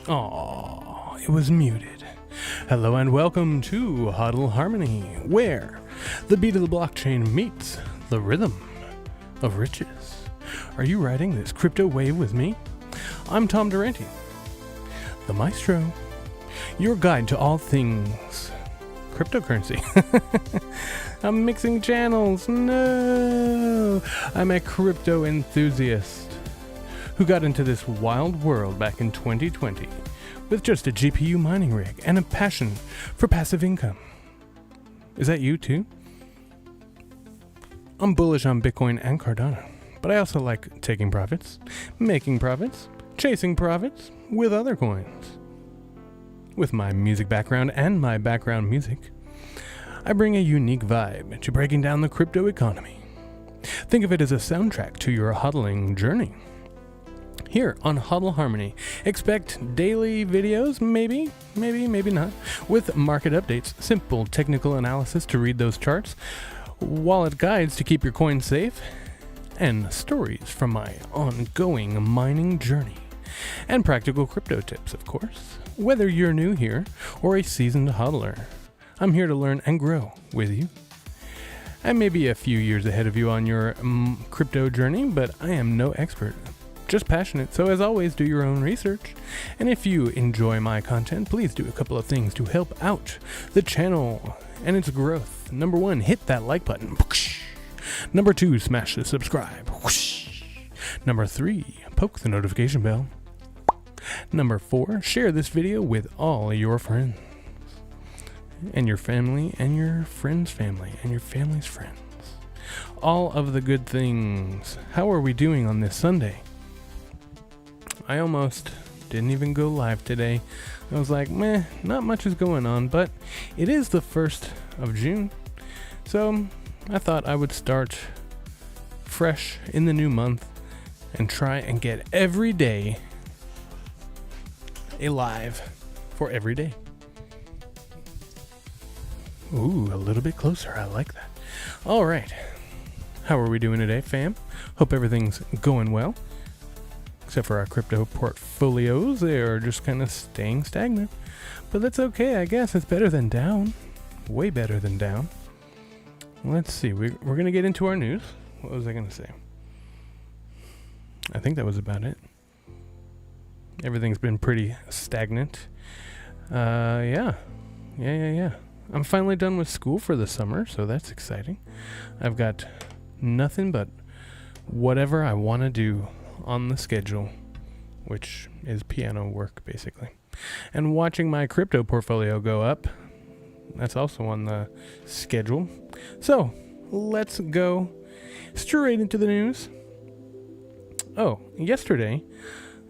Aww, it was muted. Hello and welcome to HODL Harmony, where the beat of the blockchain meets the rhythm of riches. Are you riding this crypto wave with me? I'm Tom Durante, the maestro, your guide to all things cryptocurrency. I'm mixing channels. No, I'm a crypto enthusiast who got into this wild world back in 2020 with just a GPU mining rig and a passion for passive income. Is that you too? I'm bullish on Bitcoin and Cardano, but I also like taking profits, making profits, chasing profits with other coins. With my music background and my background music, I bring a unique vibe to breaking down the crypto economy. Think of it as a soundtrack to your hodling journey. Here on HODL Harmony, expect daily videos, maybe not, with market updates, simple technical analysis to read those charts, wallet guides to keep your coins safe, and stories from my ongoing mining journey, and practical crypto tips, of course. Whether you're new here or a seasoned hodler, I'm here to learn and grow with you. I may be a few years ahead of you on your crypto journey, but I am no expert. Just passionate, so as always, do your own research. And if you enjoy my content, please do a couple of things to help out the channel and its growth. Number 1, hit that like button. Number 2, smash the subscribe. Number 3, poke the notification bell. Number 4, share this video with all your friends. And your family, and your friend's family, and your family's friends. All of the good things. How are we doing on this Sunday? I almost didn't even go live today. I was like, meh, not much is going on, but it is the 1st of June. So I thought I would start fresh in the new month and try and get every day a live for every day. Ooh, a little bit closer. I like that. All right. How are we doing today, fam? Hope everything's going well. Except for our crypto portfolios, they are just kind of staying stagnant. But that's okay, I guess. It's better than down. Way better than down. Let's see. We're going to get into our news. What was I going to say? I think that was about it. Everything's been pretty stagnant. Yeah. I'm finally done with school for the summer, so that's exciting. I've got nothing but whatever I want to do on the schedule, which is piano work, basically. And watching my crypto portfolio go up, that's also on the schedule. So, let's go straight into the news. Oh, yesterday,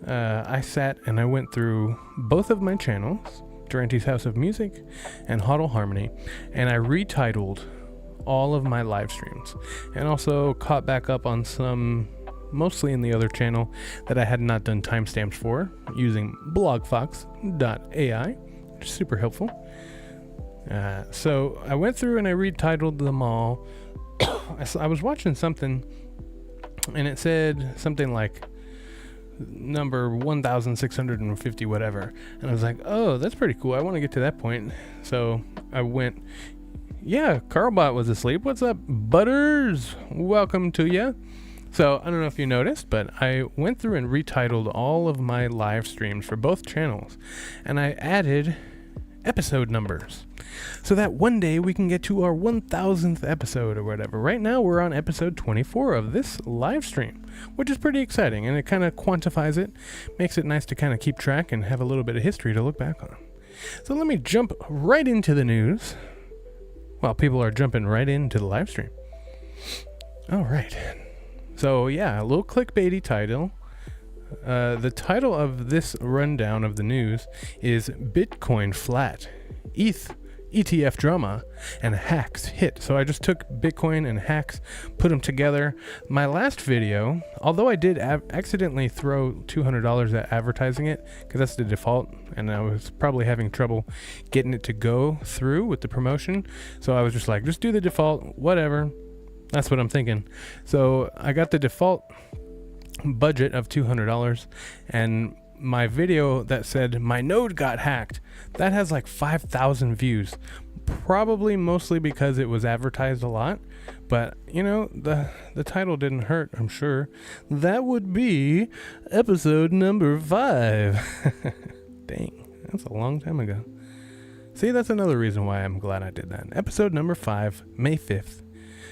I sat and I went through both of my channels, Durante's House of Music and HODL Harmony, and I retitled all of my live streams and also caught back up on some, mostly in the other channel, that I had not done timestamps for using blogfox.ai, which is super helpful. So I went through and I retitled them all. I was watching something and it said something like number 1650 whatever, and I was like, oh, that's pretty cool, I want to get to that point. So I went, yeah, Carlbot was asleep. What's up, Butters? Welcome to ya. So I don't know if you noticed, but I went through and retitled all of my live streams for both channels, and I added episode numbers so that one day we can get to our 1000th episode or whatever. Right now we're on episode 24 of this live stream, which is pretty exciting, and it kind of quantifies it, makes it nice to kind of keep track and have a little bit of history to look back on. So let me jump right into the news while people are jumping right into the live stream. All right. So yeah, a little clickbaity title. The title of this rundown of the news is Bitcoin Flat, ETH ETF drama, and hacks hit. So I just took Bitcoin and hacks, put them together. My last video, although I did accidentally throw $200 at advertising it, because that's the default, and I was probably having trouble getting it to go through with the promotion. So I was just like, just do the default, whatever. That's what I'm thinking. So I got the default budget of $200, and my video that said my node got hacked, that has like 5,000 views. Probably mostly because it was advertised a lot, but you know, the title didn't hurt, I'm sure. That would be episode number 5. Dang, that's a long time ago. See, that's another reason why I'm glad I did that. Episode number 5, May 5th,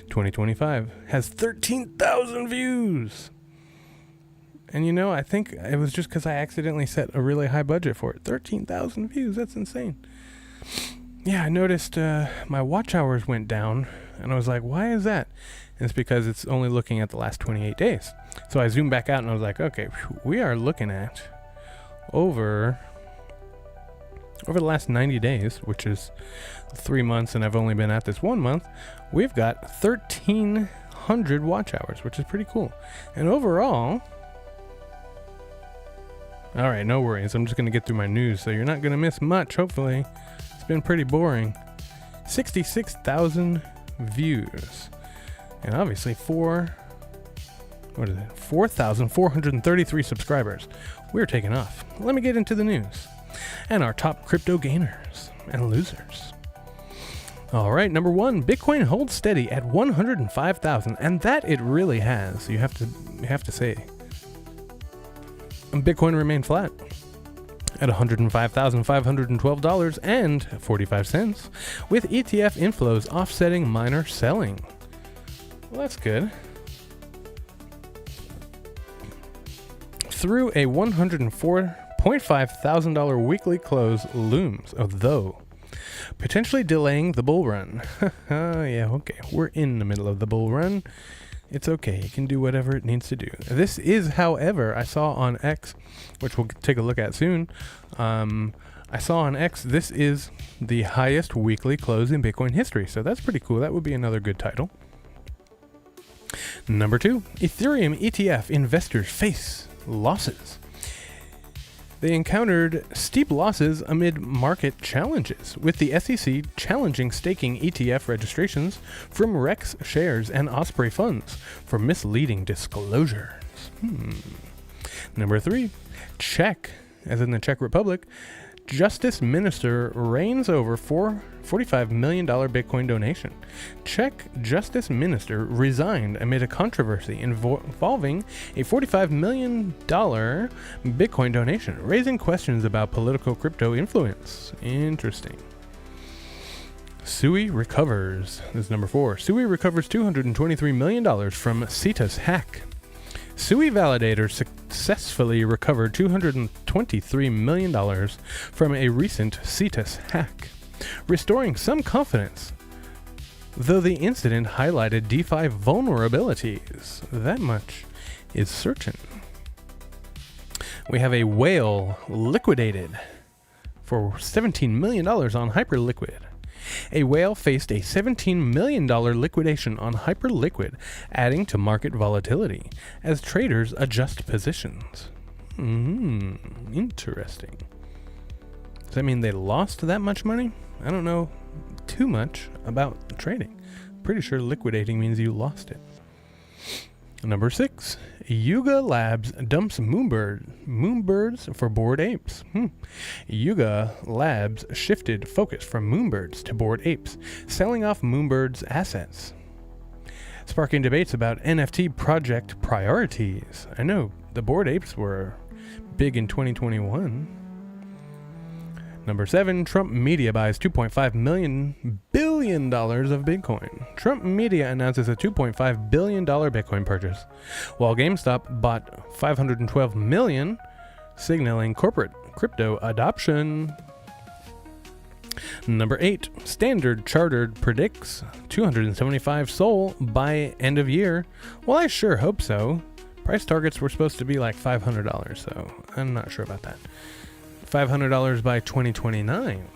2025, has 13,000 views. And you know, I think it was just because I accidentally set a really high budget for it. 13,000 views, that's insane. Yeah, I noticed my watch hours went down, and I was like, why is that? And it's because it's only looking at the last 28 days. So I zoomed back out, and I was like, okay, we are looking at over the last 90 days, which is 3 months, and I've only been at this 1 month, we've got 1,300 watch hours, which is pretty cool. And overall... Alright, no worries. I'm just going to get through my news, so you're not going to miss much, hopefully. It's been pretty boring. 66,000 views. And obviously 4,433 subscribers. We're taking off. Let me get into the news. And our top crypto gainers and losers. Alright, number 1, Bitcoin holds steady at 105,000. And that it really has. You have to say. Bitcoin remained flat at $105,512.45, with ETF inflows offsetting minor selling. Well, that's good. Through a $104,500 weekly close looms, though potentially delaying the bull run. Yeah, okay, we're in the middle of the bull run. It's okay. It can do whatever it needs to do. This is, however, I saw on X, which we'll take a look at soon. I saw on X, this is the highest weekly close in Bitcoin history. So that's pretty cool. That would be another good title. Number 2, Ethereum ETF investors face losses. They encountered steep losses amid market challenges, with the SEC challenging staking ETF registrations from Rex shares and Osprey funds for misleading disclosures. Number 3, Czech, as in the Czech Republic, Justice Minister reigns over $45 million Bitcoin donation. Czech Justice Minister resigned amid a controversy involving a $45 million Bitcoin donation, raising questions about political crypto influence. Interesting. SUI recovers. This is number 4. SUI recovers $223 million from CETA's hack. SUI validator successfully recovered $223 million from a recent CETA's hack, restoring some confidence, though the incident highlighted DeFi vulnerabilities. That much is certain. We have a whale liquidated for $17 million on Hyperliquid. A whale faced a $17 million liquidation on Hyperliquid, adding to market volatility as traders adjust positions. Interesting. Does that mean they lost that much money? I don't know too much about trading. Pretty sure liquidating means you lost it. Number 6, Yuga Labs dumps moonbirds for Bored Apes. Yuga Labs shifted focus from moonbirds to Bored Apes, selling off moonbirds' assets, sparking debates about NFT project priorities. I know the Bored Apes were big in 2021. Number 7, Trump Media buys $2.5 billion of Bitcoin. Trump Media announces a $2.5 billion Bitcoin purchase, while GameStop bought $512 million, signaling corporate crypto adoption. Number 8, Standard Chartered predicts 275 SOL by end of year. Well, I sure hope so. Price targets were supposed to be like $500, so I'm not sure about that. $500 by 2029,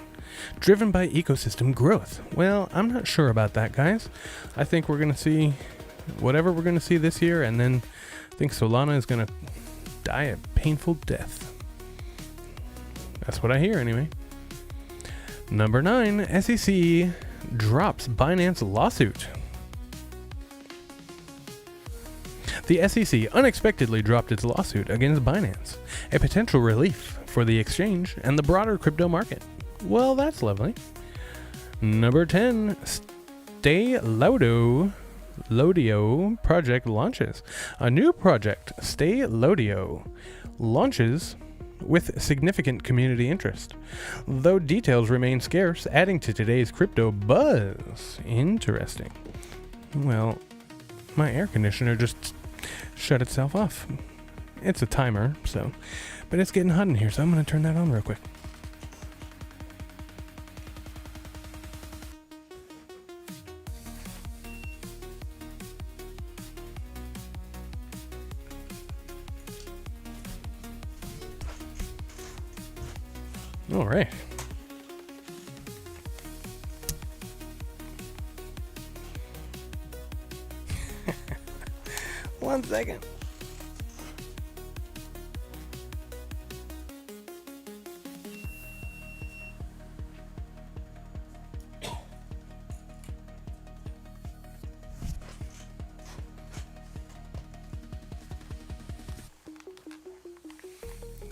driven by ecosystem growth. Well, I'm not sure about that, guys. I think we're going to see whatever we're going to see this year, and then I think Solana is going to die a painful death. That's what I hear, anyway. Number 9, SEC drops Binance lawsuit. The SEC unexpectedly dropped its lawsuit against Binance, a potential relief for the exchange and the broader crypto market. Well, that's lovely. Number 10, Stay Lodio project launches. A new project, Stay Lodio, launches with significant community interest, though details remain scarce, adding to today's crypto buzz. Interesting. Well, my air conditioner just shut itself off. It's a timer, but it's getting hot in here, so I'm going to turn that on real quick. All right. One second.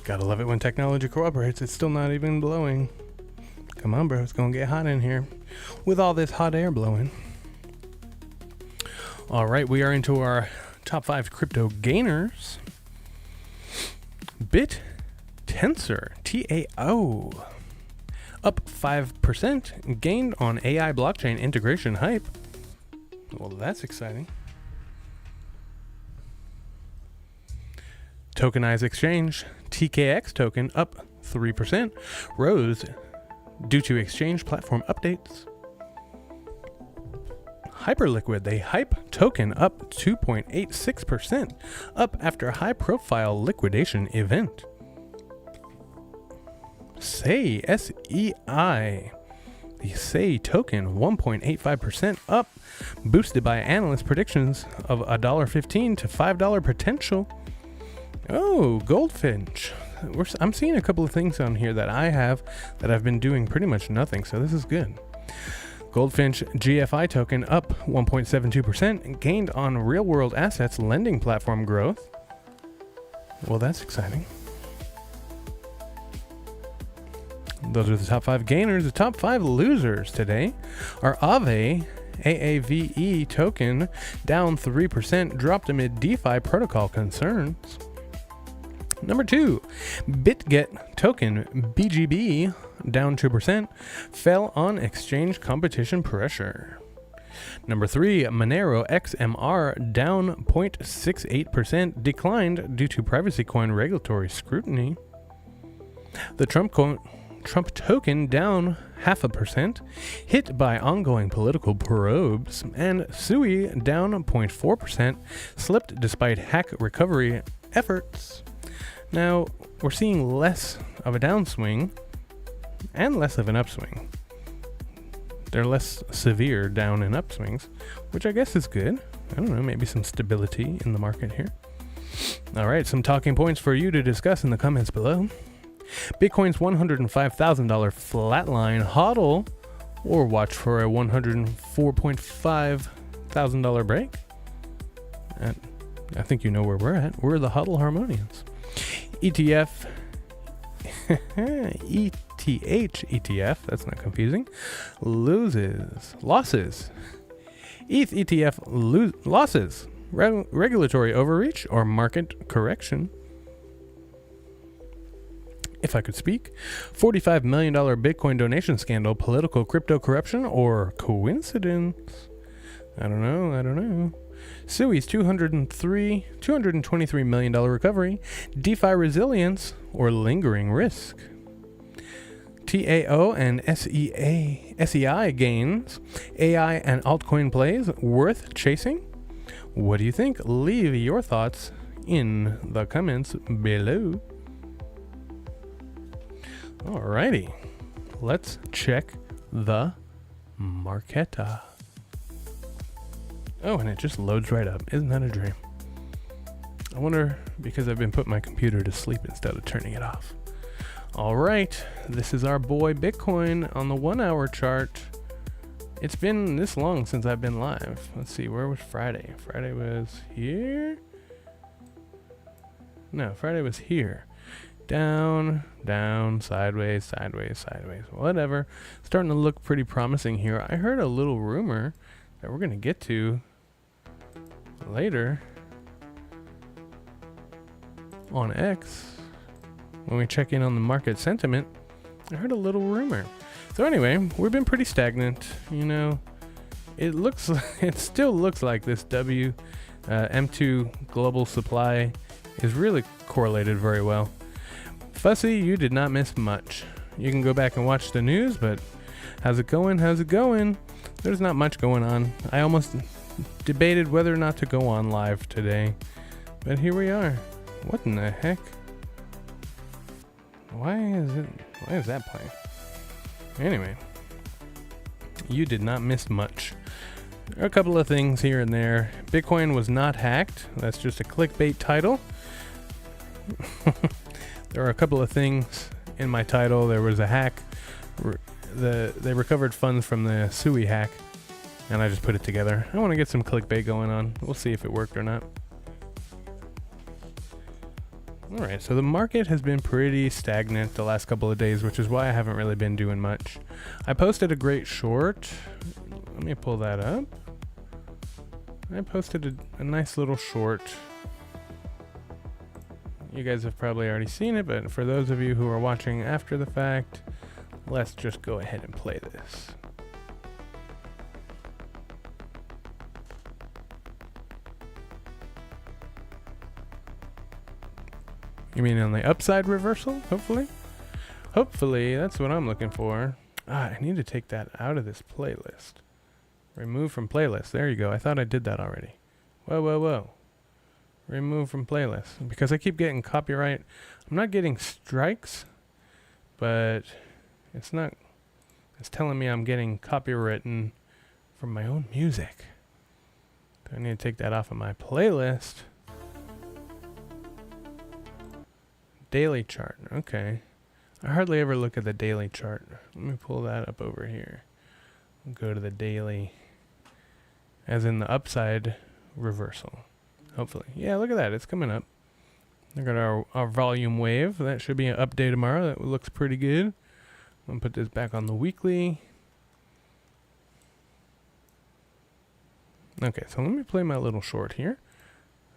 Gotta love it when technology cooperates. It's still not even blowing. Come on, bro. It's gonna get hot in here with all this hot air blowing. All right, we are into our top 5 crypto gainers. BitTensor, TAO, up 5%, gained on AI blockchain integration hype. Well, that's exciting. Tokenized exchange, TKX token up 3%, rose due to exchange platform updates. Hyperliquid, the hype token up 2.86%, up after high profile liquidation event. SEI, S-E-I, the SEI token 1.85% up, boosted by analyst predictions of $1.15 to $5 potential. Oh, Goldfinch. I'm seeing a couple of things on here that I've been doing pretty much nothing, so this is good. Goldfinch GFI token up 1.72%, gained on real-world assets lending platform growth. Well, that's exciting. Those are the top 5 gainers. The top 5 losers today are Aave, AAVE token, down 3%, dropped amid DeFi protocol concerns. Number 2, BitGet token, BGB, down 2%, fell on exchange competition pressure. Number 3, Monero XMR, down 0.68%, declined due to privacy coin regulatory scrutiny. The Trump token down 0.5%, hit by ongoing political probes, and Sui down 0.4%, slipped despite hack recovery efforts. Now, we're seeing less of a downswing and less of an upswing. They're less severe down and upswings, which I guess is good. I don't know, maybe some stability in the market here. All right, some talking points for you to discuss in the comments below. Bitcoin's $105,000 flatline HODL, or watch for a $104.5 thousand break. And I think you know where we're at. We're the HODL Harmonians. ETF, ETF, that's not confusing, losses. ETH ETF losses, regulatory overreach or market correction. If I could speak, $45 million Bitcoin donation scandal, political crypto corruption, or coincidence? I don't know. Sui's $223 million recovery, DeFi resilience, or lingering risk. TAO and SEI gains, AI and altcoin plays worth chasing? What do you think? Leave your thoughts in the comments below. Alrighty, let's check the marketa. Oh, and it just loads right up. Isn't that a dream? I wonder, because I've been putting my computer to sleep instead of turning it off. All right, this is our boy Bitcoin on the 1 hour chart. It's been this long since I've been live. Let's see, where was Friday? Friday was here. No, Friday was here. Down, down, sideways, sideways, sideways. Whatever. Starting to look pretty promising here. I heard a little rumor that we're going to get to later on X when we check in on the market sentiment. I heard a little rumor. So anyway, we've been pretty stagnant. You know, it still looks like this M2 global supply is really correlated very well. Fussy, you did not miss much. You can go back and watch the news, but how's it going? How's it going? There's not much going on. I almost debated whether or not to go on live today, but here we are. What in the heck? Why is that playing? Anyway, you did not miss much. There are a couple of things here and there. Bitcoin was not hacked. That's just a clickbait title. There are a couple of things in my title. There was a hack. They recovered funds from the Sui hack, and I just put it together. I want to get some clickbait going on. We'll see if it worked or not. Alright, so the market has been pretty stagnant the last couple of days, which is why I haven't really been doing much. I posted a great short. Let me pull that up. I posted a nice little short. You guys have probably already seen it, but for those of you who are watching after the fact, let's just go ahead and play this. You mean on the upside reversal, hopefully? Hopefully, that's what I'm looking for. I need to take that out of this playlist. Remove from playlist. There you go. I thought I did that already. Whoa, whoa, whoa. Remove from playlist. Because I keep getting copyright. I'm not getting strikes, but it's telling me I'm getting copywritten from my own music. So I need to take that off of my playlist. Daily chart. Okay. I hardly ever look at the daily chart. Let me pull that up over here. Go to the daily, as in the upside reversal. Hopefully. Yeah, look at that. It's coming up. Look at our volume wave. That should be an update tomorrow. That looks pretty good. I'm going to put this back on the weekly. Okay, so let me play my little short here.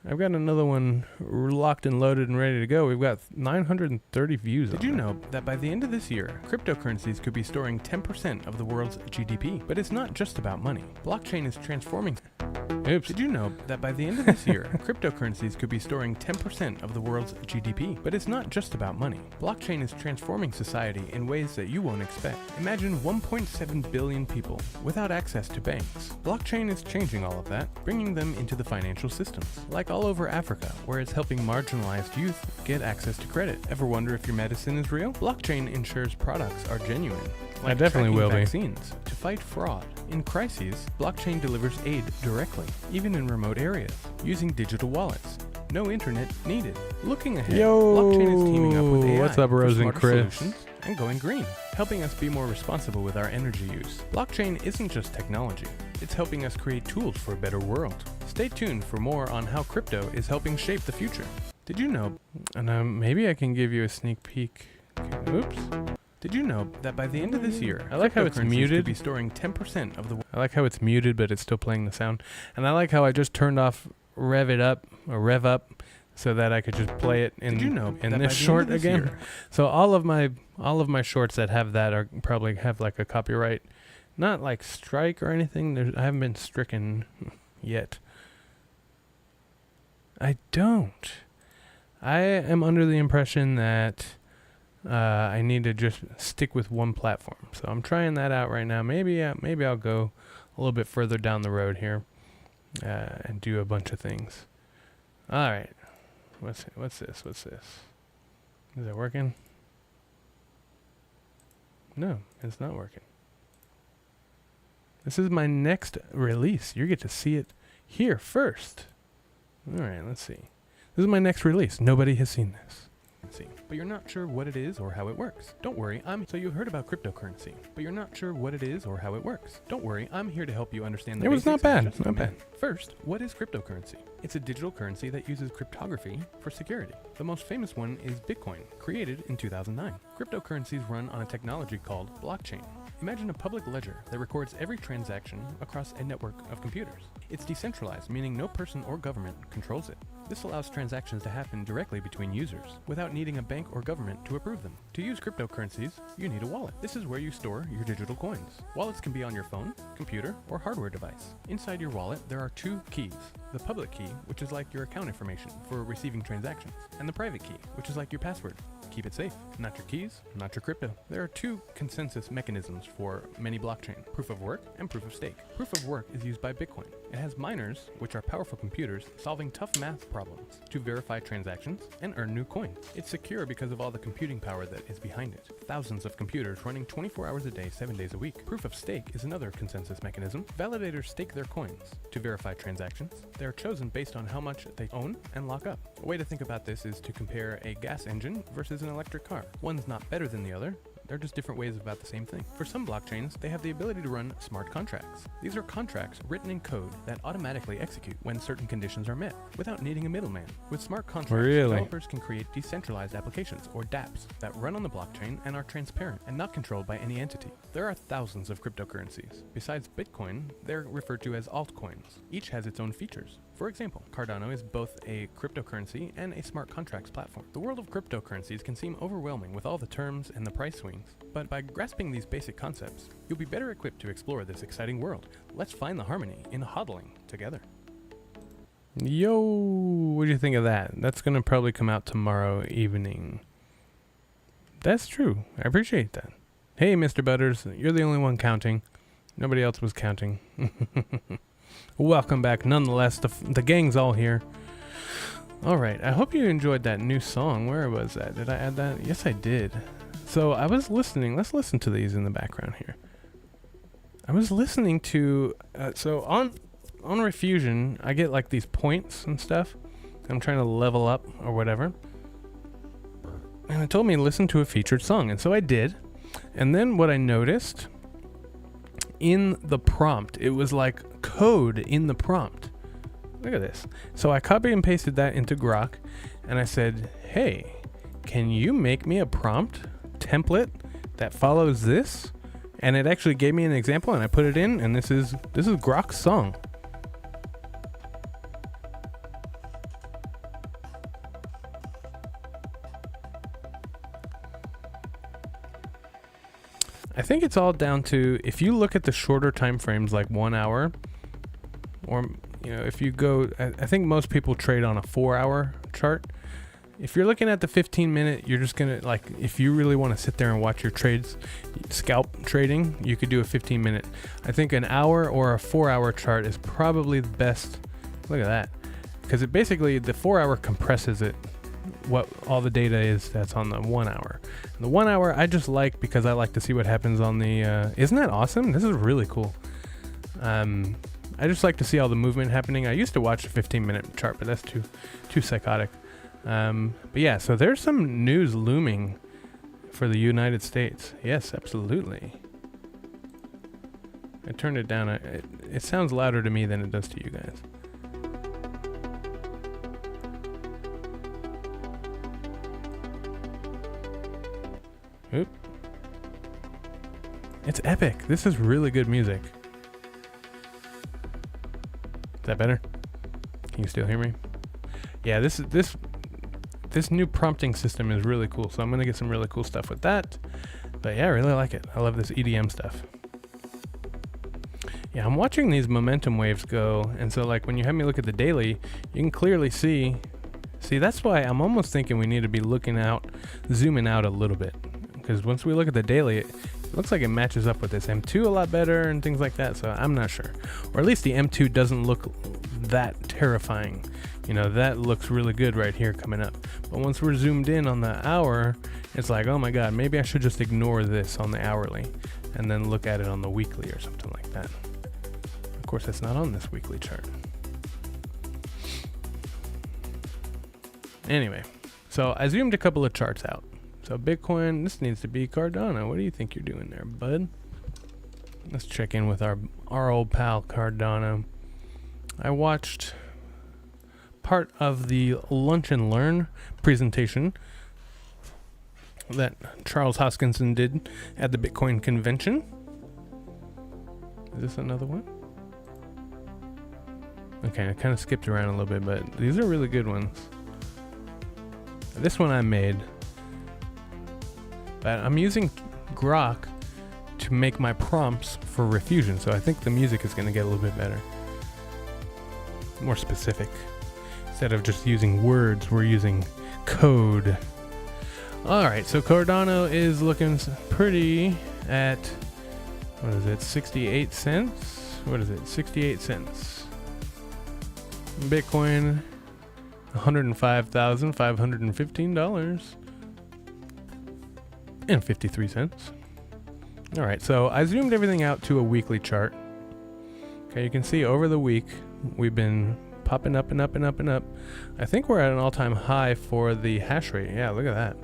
I've got another one locked and loaded and ready to go. We've got 930 views on it. Did you know that by the end of this year, cryptocurrencies could be storing 10% of the world's GDP? But it's not just about money. Blockchain is transforming... Oops. Did you know that by the end of this year, cryptocurrencies could be storing 10% of the world's GDP? But it's not just about money. Blockchain is transforming society in ways that you won't expect. Imagine 1.7 billion people without access to banks. Blockchain is changing all of that, bringing them into the financial systems. Like all over Africa, where it's helping marginalized youth get access to credit. Ever wonder if your medicine is real? Blockchain ensures products are genuine. Like I definitely will be. Vaccines to fight fraud. In crises, blockchain delivers aid directly, even in remote areas, using digital wallets. No internet needed. Looking ahead, blockchain is teaming up with AI what's up, Rose and Chris? Solutions and going green, helping us be more responsible with our energy use. Blockchain isn't just technology. It's helping us create tools for a better world. Stay tuned for more on how crypto is helping shape the future. Did you know? And maybe I can give you a sneak peek. Okay, oops. Did you know that by the end of this year, I like how it's muted. Could be storing 10% of the... I like how it's muted, but it's still playing the sound. And I like how I just turned off rev up, so that I could just play it in, Did you know in this short again. So all of my shorts that have that are probably have like a copyright, not like strike or anything. I haven't been stricken yet. I don't. I am under the impression that I need to just stick with one platform. So I'm trying that out right now. Maybe I'll go a little bit further down the road here and do a bunch of things. All right. What's this? Is it working? No, it's not working. This is my next release. You get to see it here first. All right, let's see. This is my next release. Nobody has seen this. Let's see. but you're not sure what it is or how it works. Don't worry, so you've heard about cryptocurrency, but you're not sure what it is or how it works. Don't worry, I'm here to help you understand the basics. It was not bad. First, what is cryptocurrency? It's a digital currency that uses cryptography for security. The most famous one is Bitcoin, created in 2009. Cryptocurrencies run on a technology called blockchain. Imagine a public ledger that records every transaction across a network of computers. It's decentralized, meaning no person or government controls it. This allows transactions to happen directly between users, without needing a bank or government to approve them. To use cryptocurrencies, you need a wallet. This is where you store your digital coins. Wallets can be on your phone, computer, or hardware device. Inside your wallet, there are two keys. The public key, which is like your account information for receiving transactions, and the private key, which is like your password. Keep it safe. Not your keys, not your crypto. There are two consensus mechanisms for many blockchain: proof of work and proof of stake. Proof of work is used by Bitcoin. It has miners, which are powerful computers, solving tough math problems to verify transactions and earn new coins. It's secure because of all the computing power that is behind it. Thousands of computers running 24 hours a day, 7 days a week. Proof of stake is another consensus mechanism. Validators stake their coins to verify transactions. They are chosen based on how much they own and lock up. A way to think about this is to compare a gas engine versus an electric car. One's not better than the other. They're just different ways about the same thing. For some blockchains, they have the ability to run smart contracts. These are contracts written in code that automatically execute when certain conditions are met, without needing a middleman. With smart contracts, developers can create decentralized applications, or dApps, that run on the blockchain and are transparent and not controlled by any entity. There are thousands of cryptocurrencies. Besides Bitcoin, they're referred to as altcoins. Each has its own features. For example, Cardano is both a cryptocurrency and a smart contracts platform. The world of cryptocurrencies can seem overwhelming with all the terms and the price swings, but by grasping these basic concepts, you'll be better equipped to explore this exciting world. Let's find the harmony in hodling together. Yo, what do you think of that? That's going to probably come out tomorrow evening. That's true. I appreciate that. Hey, Mr. Butters, you're the only one counting. Nobody else was counting. Welcome back. Nonetheless, the gang's all here. All right. I hope you enjoyed that new song. Where was that? Did I add that? Yes, I did. So I was listening. Let's listen to these in the background here. I was listening to, so on Refusion, I get like these points and stuff. I'm trying to level up or whatever. And it told me to listen to a featured song. And so I did. And then what I noticed in the prompt, it was like code in the prompt. Look at this. So I copied and pasted that into Grok, and I said, hey, can you make me a prompt template that follows this? And it actually gave me an example, and I put it in, and this is Grok's song. I think it's all down to, if you look at the shorter time frames, like 1 hour, or if you go, I think most people trade on a 4-hour chart. If you're looking at the 15-minute, you're just gonna, like, if you really want to sit there and watch your trades, scalp trading, you could do a 15-minute. I think an hour or a 4-hour chart is probably the best. Look at that, because it basically, the 4-hour compresses it, what all the data is that's on the 1 hour. And the 1 hour I just like because I like to see what happens on the, isn't that awesome? This is really cool. I just like to see all the movement happening. I used to watch a 15-minute chart, but that's too psychotic. But yeah, so there's some news looming for the United States. Yes, absolutely. I turned it down. It sounds louder to me than it does to you guys. Oop. It's epic. This is really good music. Is that better? Can you still hear me? Yeah, this new prompting system is really cool. So I'm gonna get some really cool stuff with that. But yeah, I really like it. I love this EDM stuff. Yeah, I'm watching these momentum waves go, and so like when you have me look at the daily, you can clearly see. See, that's why I'm almost thinking we need to be looking out, zooming out a little bit. Because once we look at the daily, it looks like it matches up with this M2 a lot better and things like that, so I'm not sure. Or at least the M2 doesn't look that terrifying. That looks really good right here coming up. But once we're zoomed in on the hour, it's like, oh my god, maybe I should just ignore this on the hourly and then look at it on the weekly or something like that. Of course, it's not on this weekly chart. Anyway, So I zoomed a couple of charts out. So Bitcoin, this needs to be Cardano. What do you think you're doing there, bud? Let's check in with our old pal Cardano. I watched part of the Lunch and Learn presentation that Charles Hoskinson did at the Bitcoin convention. Is this another one? Okay, I kind of skipped around a little bit, but these are really good ones. This one I made, but I'm using Grok to make my prompts for Refusion, so I think the music is going to get a little bit better. More specific. Instead of just using words, we're using code. Alright, so Cardano is looking pretty at, what is it, 68 cents? What is it, 68 cents. Bitcoin, $105,515.53. Alright, so I zoomed everything out to a weekly chart. Okay, you can see over the week, we've been popping up and up and up and up. I think we're at an all-time high for the hash rate. Yeah, look at that.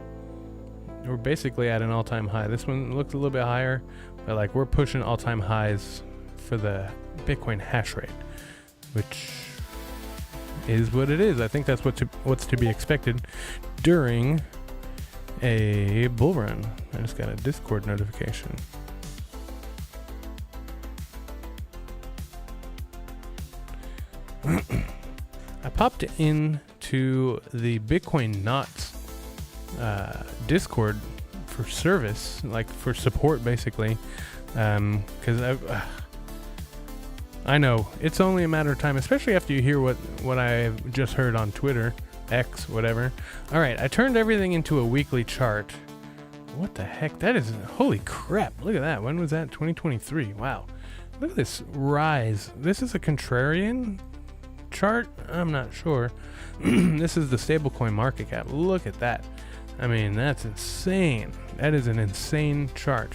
We're basically at an all-time high. This one looks a little bit higher, but like we're pushing all-time highs for the Bitcoin hash rate, which is what it is. I think that's what's to be expected during a bull run. I just got a Discord notification. I popped into the Bitcoin Knots Discord for service, like for support basically, because I know it's only a matter of time, especially after you hear what I've just heard on Twitter, X, whatever. Alright, I turned everything into a weekly chart. What the heck? That is, holy crap, look at that. When was that? 2023. Wow. Look at this rise. This is a contrarian chart? I'm not sure. This is the stablecoin market cap. Look at that. I mean, that's insane. That is an insane chart.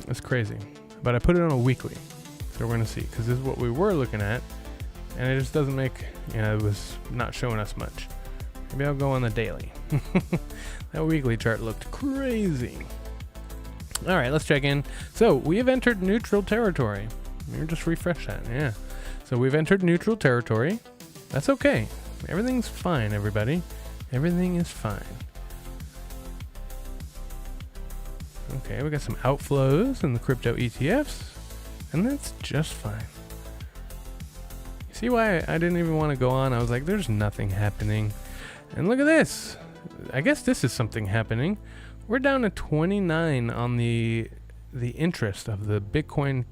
That's crazy. But I put it on a weekly. So we're going to see, because this is what we were looking at, and it just doesn't make, it was not showing us much. Maybe I'll go on the daily. That weekly chart looked crazy. All right, let's check in. So we have entered neutral territory. Let me just refresh that. Yeah. So we've entered neutral territory. That's okay. Everything's fine, everybody. Everything is fine. Okay, we got some outflows in the crypto ETFs. And that's just fine. You see why I didn't even want to go on? I was like, there's nothing happening. And look at this. I guess this is something happening. We're down to 29 on the interest of the Bitcoin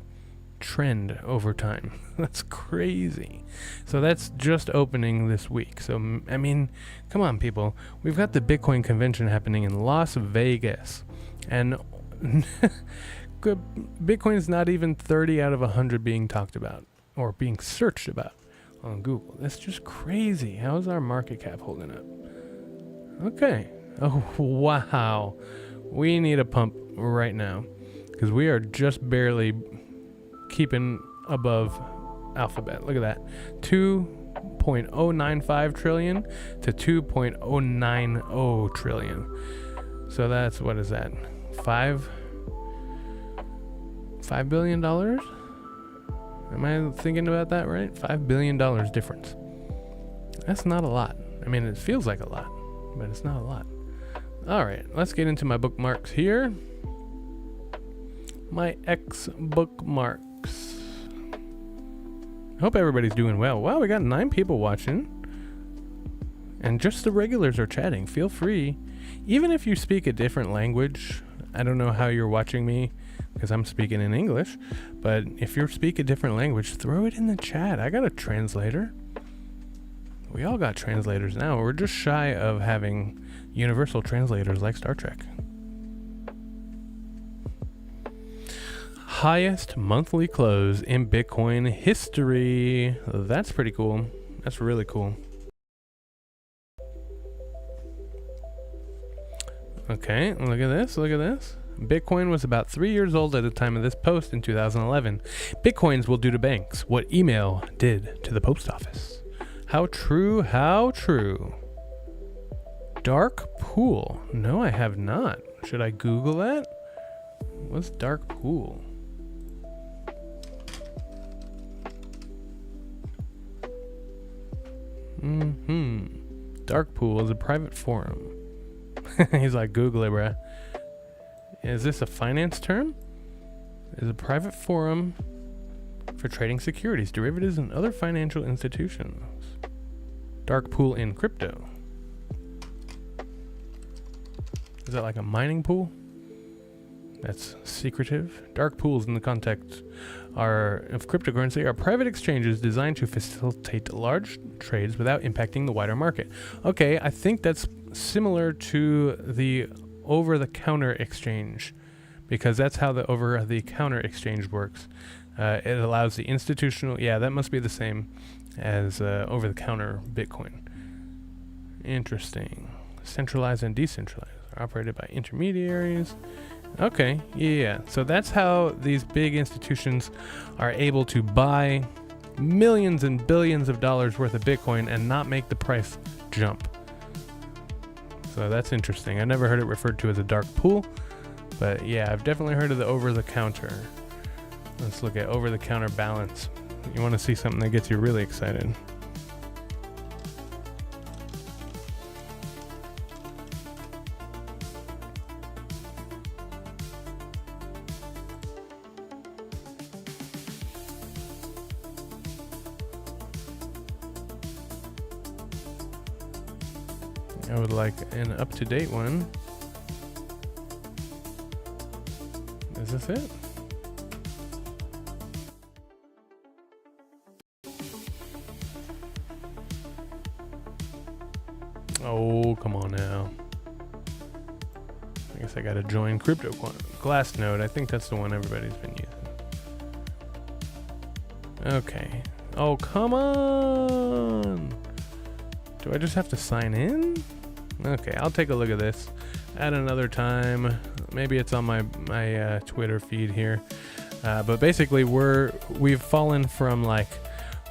trend over time. That's crazy. So that's just opening this week. So, I mean, come on, people. We've got the Bitcoin convention happening in Las Vegas. And Bitcoin is not even 30 out of 100 being talked about or being searched about on Google. That's just crazy. How's our market cap holding up? Okay. Oh, wow. We need a pump right now because we are just barely keeping above Alphabet. Look at that. 2.095 trillion to 2.090 trillion. So that's, what is that? $5 billion? Am I thinking about that right? $5 billion difference. That's not a lot. I mean, it feels like a lot, but it's not a lot. All right, let's get into my bookmarks here. My X bookmarks. I hope everybody's doing well. Wow, we got 9 people watching. And just the regulars are chatting. Feel free. Even if you speak a different language, I don't know how you're watching me because I'm speaking in English, but if you speak a different language, throw it in the chat. I got a translator. We all got translators now. We're just shy of having universal translators like Star Trek. Highest monthly close in Bitcoin history. That's pretty cool. That's really cool. Okay, look at this, look at this. Bitcoin was about 3 years old at the time of this post in 2011. Bitcoins will do to banks what email did to the post office. How true, how true. dark pool. No, I have not. Should I Google that? What's dark pool? Dark pool is a private forum. He's like, Google it, bruh. Is this a finance term? Is a private forum for trading securities, derivatives, and other financial institutions. Dark pool in crypto. Is that like a mining pool? That's secretive. Dark pools in the context of cryptocurrency are private exchanges designed to facilitate large trades without impacting the wider market. Okay, I think that's similar to the over-the-counter exchange, because that's how the over-the-counter exchange works. It allows the institutional, that must be the same as over-the-counter Bitcoin. Interesting. Centralized and decentralized, are operated by intermediaries. Okay, yeah. So that's how these big institutions are able to buy millions and billions of dollars worth of Bitcoin and not make the price jump. So that's interesting. I never heard it referred to as a dark pool, but yeah, I've definitely heard of the over-the-counter. Let's look at over-the-counter balance. You want to see something that gets you really excited. I would like an up-to-date one. Is this it? Oh, come on now. I guess I gotta join Glassnode. I think that's the one everybody's been using. Okay. Oh, come on! Do I just have to sign in? Okay, I'll take a look at this at another time. Maybe it's on my Twitter feed here. But basically, we've fallen from like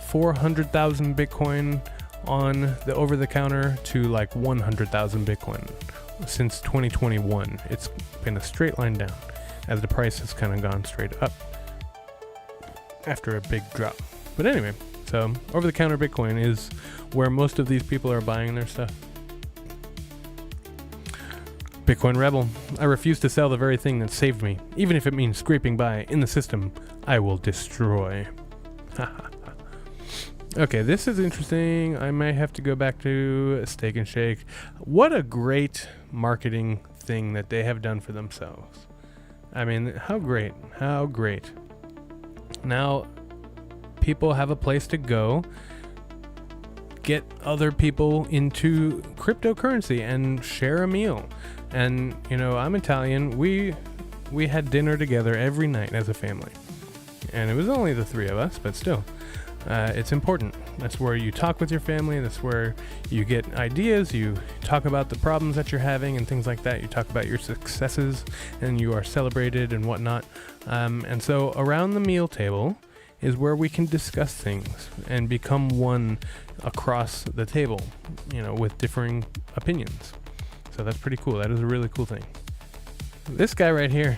400,000 Bitcoin on the over-the-counter to like 100,000 Bitcoin since 2021. It's been a straight line down as the price has kind of gone straight up after a big drop. But anyway, so over-the-counter Bitcoin is where most of these people are buying their stuff. Bitcoin Rebel. I refuse to sell the very thing that saved me. Even if it means scraping by in the system, I will destroy. Okay, this is interesting. I might have to go back to Steak and Shake. What a great marketing thing that they have done for themselves. I mean, how great. How great. Now, people have a place to go get other people into cryptocurrency and share a meal. And, you know, I'm Italian. We had dinner together every night as a family. And it was only the three of us, but still, it's important. That's where you talk with your family. That's where you get ideas. You talk about the problems that you're having and things like that. You talk about your successes and you are celebrated and whatnot. And so around the meal table is where we can discuss things and become one across the table, you know, with differing opinions. So that's pretty cool. That is a really cool thing. This guy right here,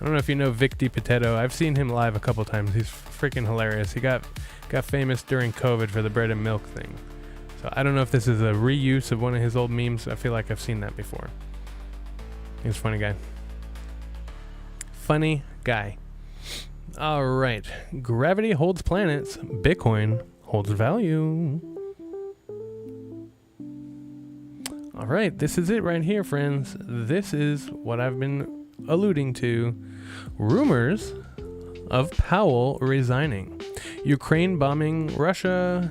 I don't know if you know Vic DiPotato. I've seen him live a couple times. He's freaking hilarious. He got famous during COVID for the bread and milk thing. So I don't know if this is a reuse of one of his old memes. I feel like I've seen that before. He's a funny guy. Funny guy. All right. Gravity holds planets. Bitcoin holds value. All right. This is it right here, friends. This is what I've been alluding to. Rumors of Powell resigning. Ukraine bombing Russia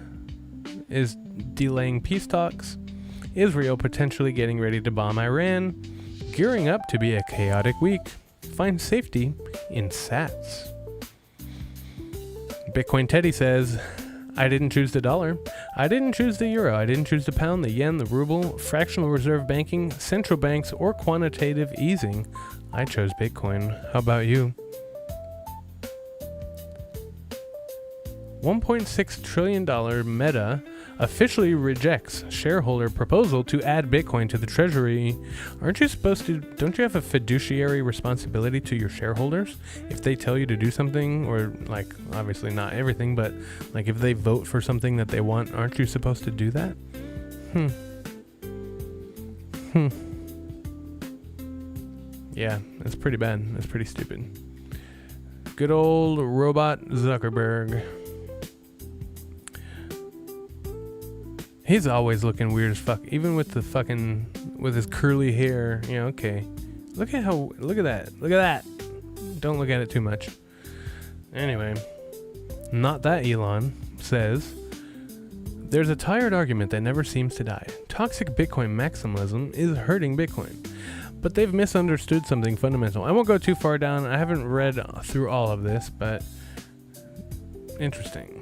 is delaying peace talks. Israel potentially getting ready to bomb Iran. Gearing up to be a chaotic week. Find safety in sats. Bitcoin Teddy says, I didn't choose the dollar. I didn't choose the euro. I didn't choose the pound, the yen, the ruble, fractional reserve banking, central banks, or quantitative easing. I chose Bitcoin. How about you? $1.6 trillion Meta officially rejects shareholder proposal to add Bitcoin to the treasury. Don't you have a fiduciary responsibility to your shareholders? If they tell you to do something, or like, obviously not everything, but like if they vote for something that they want, aren't you supposed to do that? Yeah, that's pretty bad. That's pretty stupid. Good old robot Zuckerberg. He's always looking weird as fuck, even with with his curly hair. You know, okay. Look at that. Don't look at it too much. Anyway, not that Elon says, there's a tired argument that never seems to die. Toxic Bitcoin maximalism is hurting Bitcoin. But they've misunderstood something fundamental. I won't go too far down. I haven't read through all of this, but interesting.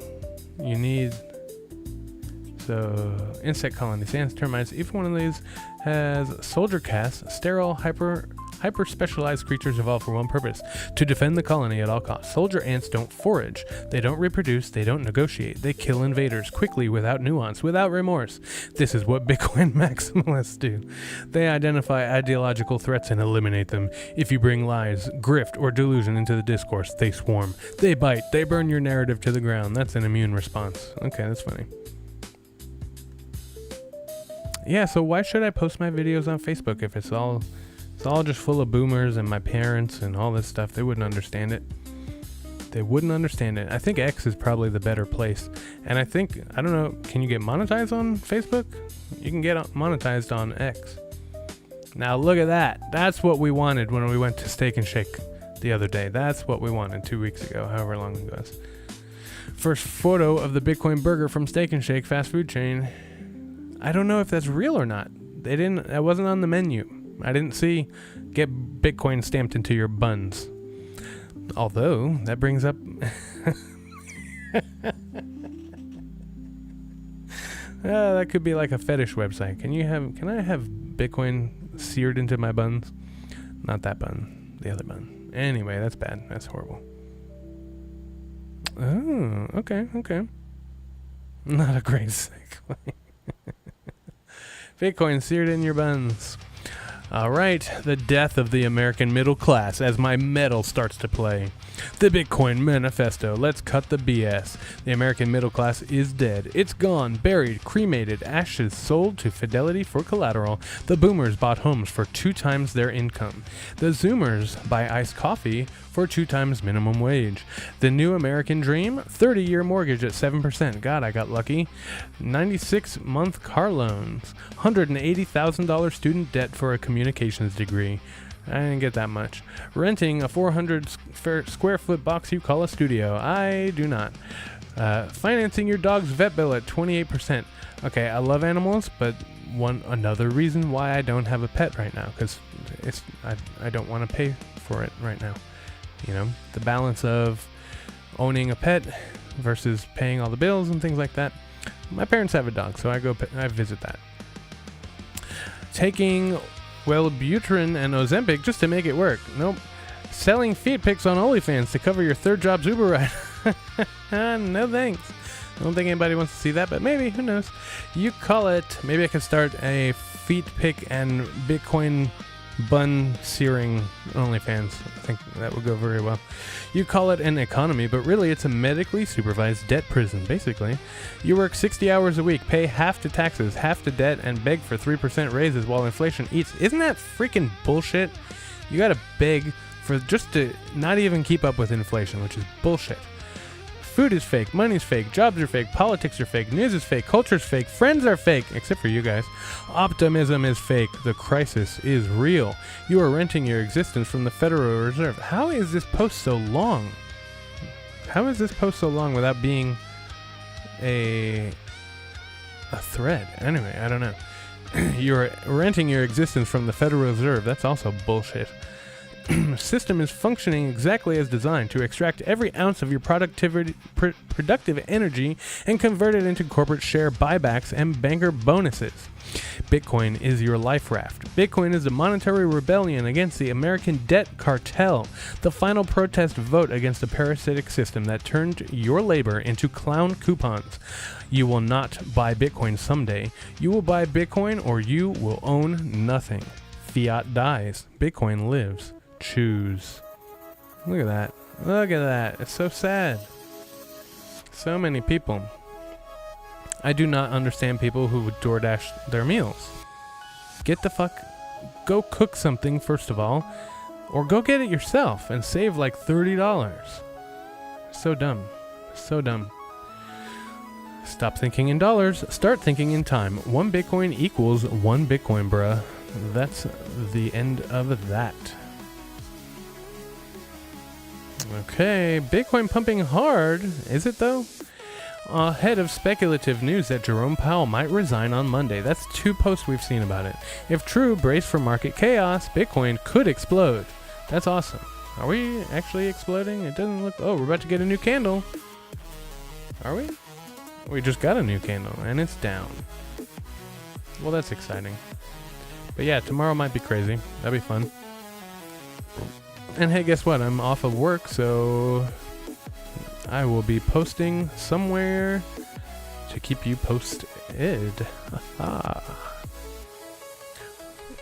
So insect colonies, ants, termites. Each one of these has soldier castes, sterile, hyper specialized creatures evolved for one purpose: to defend the colony at all costs. Soldier ants don't forage, they don't reproduce, they don't negotiate, they kill invaders quickly, without nuance, without remorse. This is what Bitcoin maximalists do. They identify ideological threats and eliminate them. If you bring lies, grift, or delusion into the discourse, they swarm, they bite, they burn your narrative to the ground. That's an immune response. Okay, that's funny. Yeah, so why should I post my videos on Facebook if it's all just full of boomers and my parents and all this stuff? They wouldn't understand it. I think X is probably the better place. And I don't know, can you get monetized on Facebook? You can get monetized on X. Now look at that. That's what we wanted when we went to Steak and Shake the other day. That's what we wanted 2 weeks ago, however long it was. First photo of the Bitcoin burger from Steak and Shake fast food chain. I don't know if that's real or not. That wasn't on the menu. I didn't see get Bitcoin stamped into your buns. Although, that brings up... that could be like a fetish website. Can I have Bitcoin seared into my buns? Not that bun. The other bun. Anyway, that's bad. That's horrible. Oh, okay. Not a great segue. Bitcoin seared in your buns. All right, the death of the American middle class as my metal starts to play. The Bitcoin Manifesto. Let's cut the BS. The American middle class is dead. It's gone, buried, cremated, ashes sold to Fidelity for collateral. The boomers bought homes for 2 times their income. The Zoomers buy iced coffee for 2 times minimum wage. The new American dream, 30-year mortgage at 7%. God, I got lucky. 96-month car loans. $180,000 student debt for a communications degree. I didn't get that much. Renting a 400 square foot box you call a studio. I do not. Financing your dog's vet bill at 28%. Okay, I love animals, but another reason why I don't have a pet right now, because I don't want to pay for it right now. You know, the balance of owning a pet versus paying all the bills and things like that. My parents have a dog, so I visit that. Taking Wellbutrin and Ozempic just to make it work. Nope. Selling feet pics on OnlyFans to cover your third job's Uber ride. No thanks. I don't think anybody wants to see that, but maybe, who knows. You call it, maybe I can start a feet pic and Bitcoin bun searing OnlyFans. I think that would go very well. You call it an economy, but really it's a medically supervised debt prison, basically. You work 60 hours a week, pay half to taxes, half to debt, and beg for 3% raises while inflation eats. Isn't that freaking bullshit? You gotta beg for just to not even keep up with inflation, which is bullshit. Food is fake, money's fake, jobs are fake, politics are fake, news is fake, culture's fake, friends are fake, except for you guys. Optimism is fake, the crisis is real. You are renting your existence from the Federal Reserve. How is this post so long? How is this post so long without being a thread? Anyway, I don't know. You're renting your existence from the Federal Reserve. That's also bullshit. system is functioning exactly as designed to extract every ounce of your productive energy and convert it into corporate share buybacks and banker bonuses. Bitcoin is your life raft. Bitcoin is the monetary rebellion against the American debt cartel, the final protest vote against a parasitic system that turned your labor into clown coupons. You will not buy Bitcoin someday. You will buy Bitcoin or you will own nothing. Fiat dies. Bitcoin lives. Choose. Look at that. Look at that. It's so sad. So many people. I do not understand people who would DoorDash their meals. Get the fuck... Go cook something, first of all. Or go get it yourself and save like $30. So dumb. So dumb. Stop thinking in dollars. Start thinking in time. 1 Bitcoin equals 1 Bitcoin, bruh. That's the end of that. Okay, Bitcoin pumping hard. Is it though? Ahead of speculative news that Jerome Powell might resign on Monday. That's 2 posts we've seen about it. If true, brace for market chaos. Bitcoin could explode. That's awesome. Are we actually exploding? It doesn't look... Oh, we're about to get a new candle. Are we? We just got a new candle, and it's down. Well, that's exciting. But yeah, tomorrow might be crazy. That'd be fun. And hey, guess what? I'm off of work, so... I will be posting somewhere to keep you posted.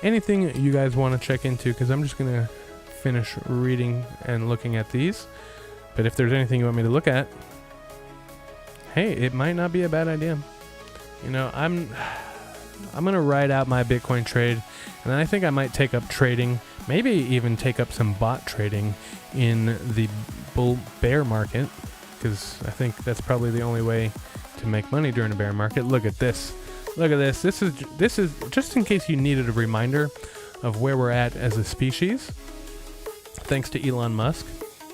Anything you guys want to check into, because I'm just going to finish reading and looking at these. But if there's anything you want me to look at, hey, it might not be a bad idea. You know, I'm going to ride out my Bitcoin trade, and then I think I might take up trading, maybe even take up some bot trading in the bear market. Because I think that's probably the only way to make money during a bear market. Look at this. Look at this. This is just in case you needed a reminder of where we're at as a species. Thanks to Elon Musk.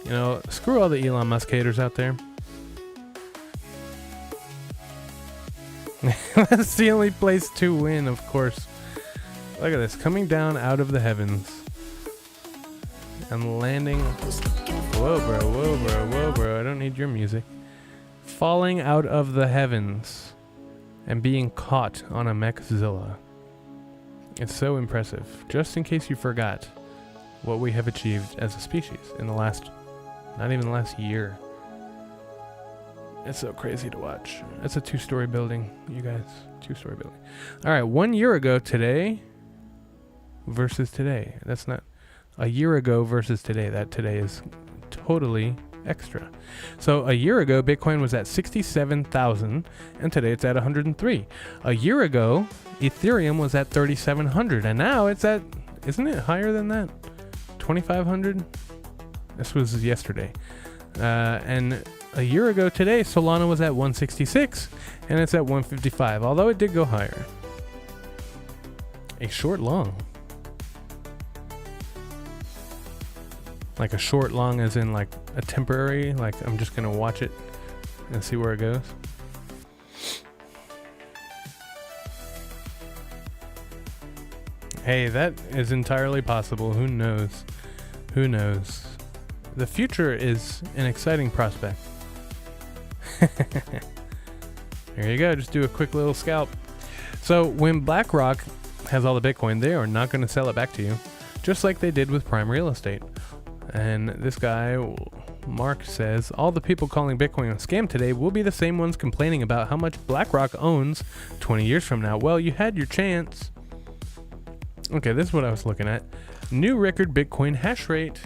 You know, screw all the Elon Musk haters out there. That's the only place to win, of course. Look at this. Coming down out of the heavens. And landing... Whoa, bro, whoa, bro, whoa, bro. I don't need your music. Falling out of the heavens and being caught on a mechzilla. It's so impressive. Just in case you forgot what we have achieved as a species in the last, not even the last year. It's so crazy to watch. It's a 2-story building, you guys. 2-story building. All right, 1 year ago today versus today. That's not a year ago versus today. That today is totally extra. So a year ago, Bitcoin was at 67,000, and today it's at 103. A year ago, Ethereum was at 3,700, and now it's at, isn't it higher than that? 2,500? This was yesterday. And a year ago today, Solana was at 166, and it's at 155, although it did go higher. A short long. Like a short long as in like a temporary, like I'm just going to watch it and see where it goes. Hey, that is entirely possible. Who knows? Who knows? The future is an exciting prospect. There you go. Just do a quick little scalp. So when BlackRock has all the Bitcoin, they are not going to sell it back to you, just like they did with Prime Real Estate. And this guy, Mark, says, all the people calling Bitcoin a scam today will be the same ones complaining about how much BlackRock owns 20 years from now. Well, you had your chance. Okay, this is what I was looking at. New record Bitcoin hash rate.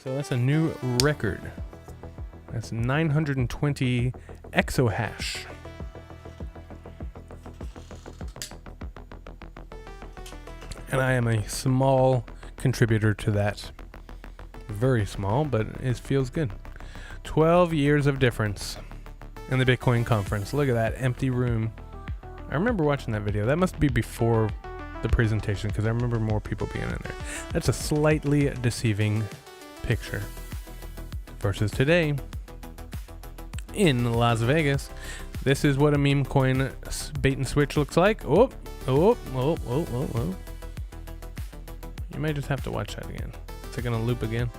So that's a new record. That's 920 exahash. And I am a small contributor to that. Very small, but it feels good. 12 years of difference in the Bitcoin conference. Look at that empty room. I remember watching that video. That must be before the presentation, because I remember more people being in there. That's a slightly deceiving picture. Versus today in Las Vegas. This is what a meme coin bait and switch looks like. Oh. You might just have to watch that again. Is it gonna loop again?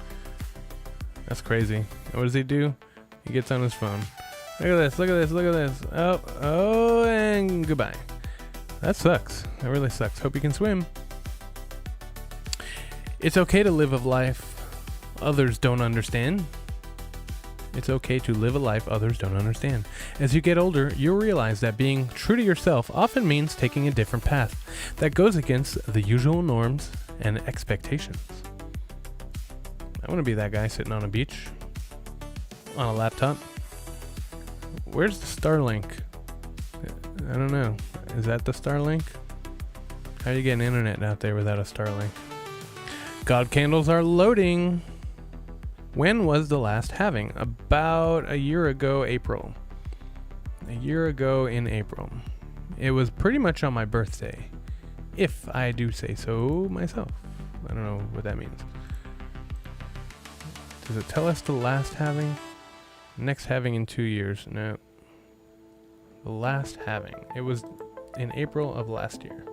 That's crazy. And what does he do? He gets on his phone. Look at this, look at this, look at this. Oh, and goodbye. That sucks. That really sucks. Hope you can swim. It's okay to live a life others don't understand. It's okay to live a life others don't understand. As you get older, you'll realize that being true to yourself often means taking a different path that goes against the usual norms and expectations. I want to be that guy sitting on a beach on a laptop. Where's the Starlink? I don't know. Is that the Starlink? How are you getting internet out there without a Starlink? God candles are loading. When was the last halving? About a year ago, April. A year ago in April. It was pretty much on my birthday, if I do say so myself. I don't know what that means. Does it tell us the last halving? Next halving in 2 years. No. The last halving. It was in April of last year.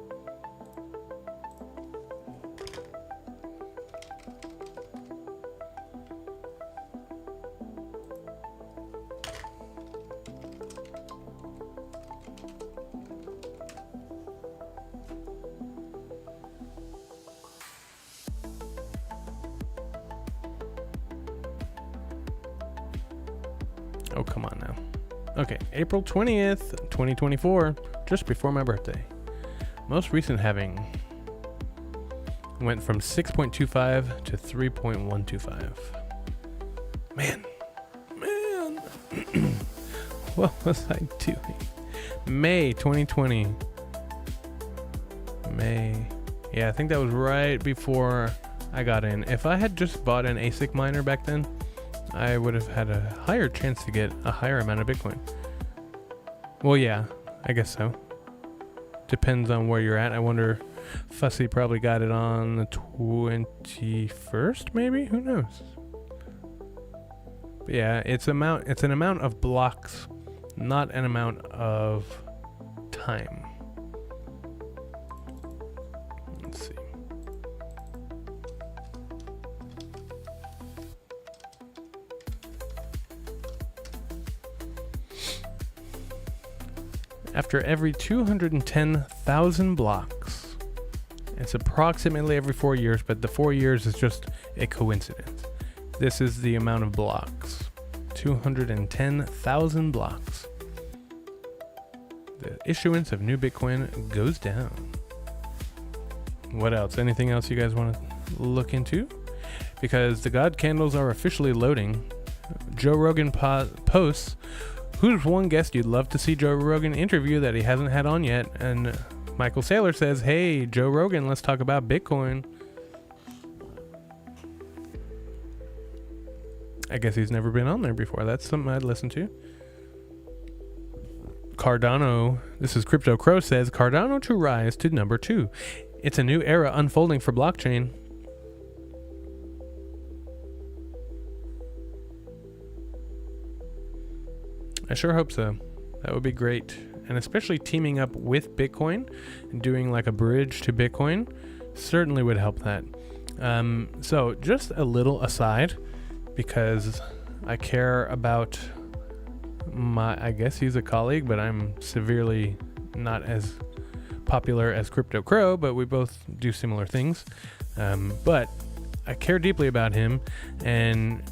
Oh, come on now. Okay, April 20th, 2024, just before my birthday. Most recent halving went from 6.25 to 3.125. Man. What was I doing? May 2020. May. Yeah, I think that was right before I got in. If I had just bought an ASIC miner back then, I would have had a higher chance to get a higher amount of Bitcoin. Well, yeah, I guess so. Depends on where you're at. I wonder, Fussy probably got it on the 21st, maybe? Who knows? But yeah, it's an amount of blocks, not an amount of time. Let's see. After every 210,000 blocks. It's approximately every 4 years, but the 4 years is just a coincidence. This is the amount of blocks. 210,000 blocks. The issuance of new Bitcoin goes down. What else? Anything else you guys want to look into? Because the God candles are officially loading. Joe Rogan posts, who's one guest you'd love to see Joe Rogan interview that he hasn't had on yet? And Michael Saylor says, hey, Joe Rogan, let's talk about Bitcoin. I guess he's never been on there before. That's something I'd listen to. Cardano, this is Crypto Crow, says, Cardano to rise to number 2. It's a new era unfolding for blockchain. I sure hope so. That would be great. And especially teaming up with Bitcoin and doing like a bridge to Bitcoin certainly would help that. So just a little aside, because I care about I guess he's a colleague, but I'm severely not as popular as Crypto Crow, but we both do similar things. But I care deeply about him, and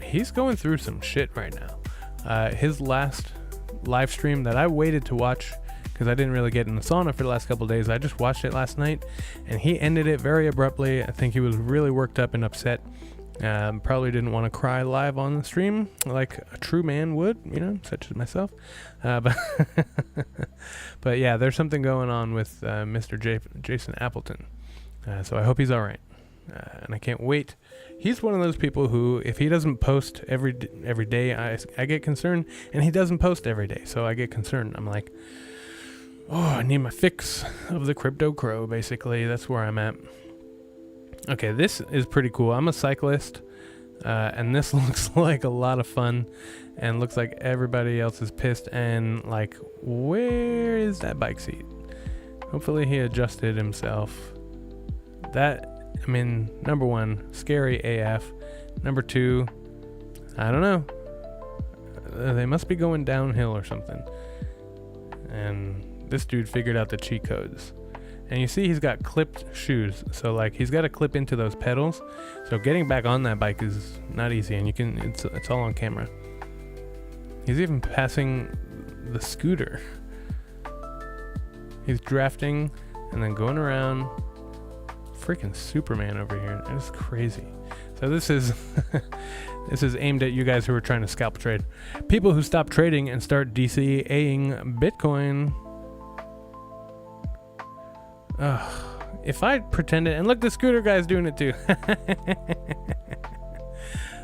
he's going through some shit right now. His last live stream that I waited to watch, because I didn't really get in the sauna for the last couple of days, I just watched it last night, and he ended it very abruptly. I think he was really worked up and upset. Probably didn't want to cry live on the stream like a true man would, such as myself. But yeah, there's something going on with Mr. Jason Appleton. So I hope he's all right. And I can't wait. He's one of those people who, if he doesn't post every day, I get concerned, and he doesn't post every day, so I get concerned. I'm like, oh, I need my fix of the Crypto Crow, basically. That's where I'm at. Okay, this is pretty cool. I'm a cyclist, and this looks like a lot of fun, and looks like everybody else is pissed, and like, where is that bike seat? Hopefully he adjusted himself. That I mean, number one, scary AF. Number two, I don't know. They must be going downhill or something. And this dude figured out the cheat codes. And you see he's got clipped shoes. So like he's got to clip into those pedals. So getting back on that bike is not easy, and it's all on camera. He's even passing the scooter. He's drafting and then going around. Freaking Superman over here. It's crazy. So this is this is aimed at you guys who are trying to scalp trade. People who stop trading and start DCAing Bitcoin. If I pretended, and look, the scooter guy's doing it too.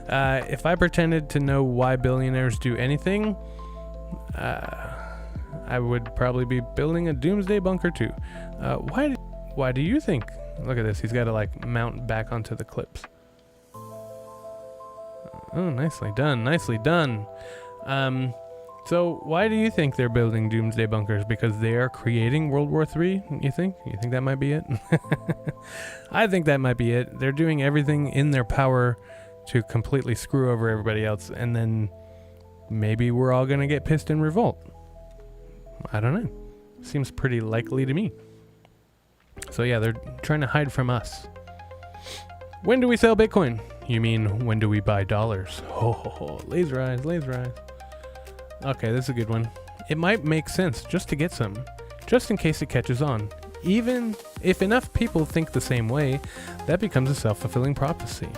If I pretended to know why billionaires do anything, I would probably be building a doomsday bunker too. Why do you think? Look at this. He's got to like mount back onto the clips. Oh, nicely done. Nicely done. So why do you think they're building doomsday bunkers? Because they are creating World War III, you think? You think that might be it? I think that might be it. They're doing everything in their power to completely screw over everybody else, and then maybe we're all going to get pissed and revolt. I don't know. Seems pretty likely to me. So yeah, they're trying to hide from us. When do we sell Bitcoin? You mean, when do we buy dollars? Oh, laser eyes, laser eyes. Okay, this is a good one. It might make sense just to get some, just in case it catches on. Even if enough people think the same way, that becomes a self-fulfilling prophecy.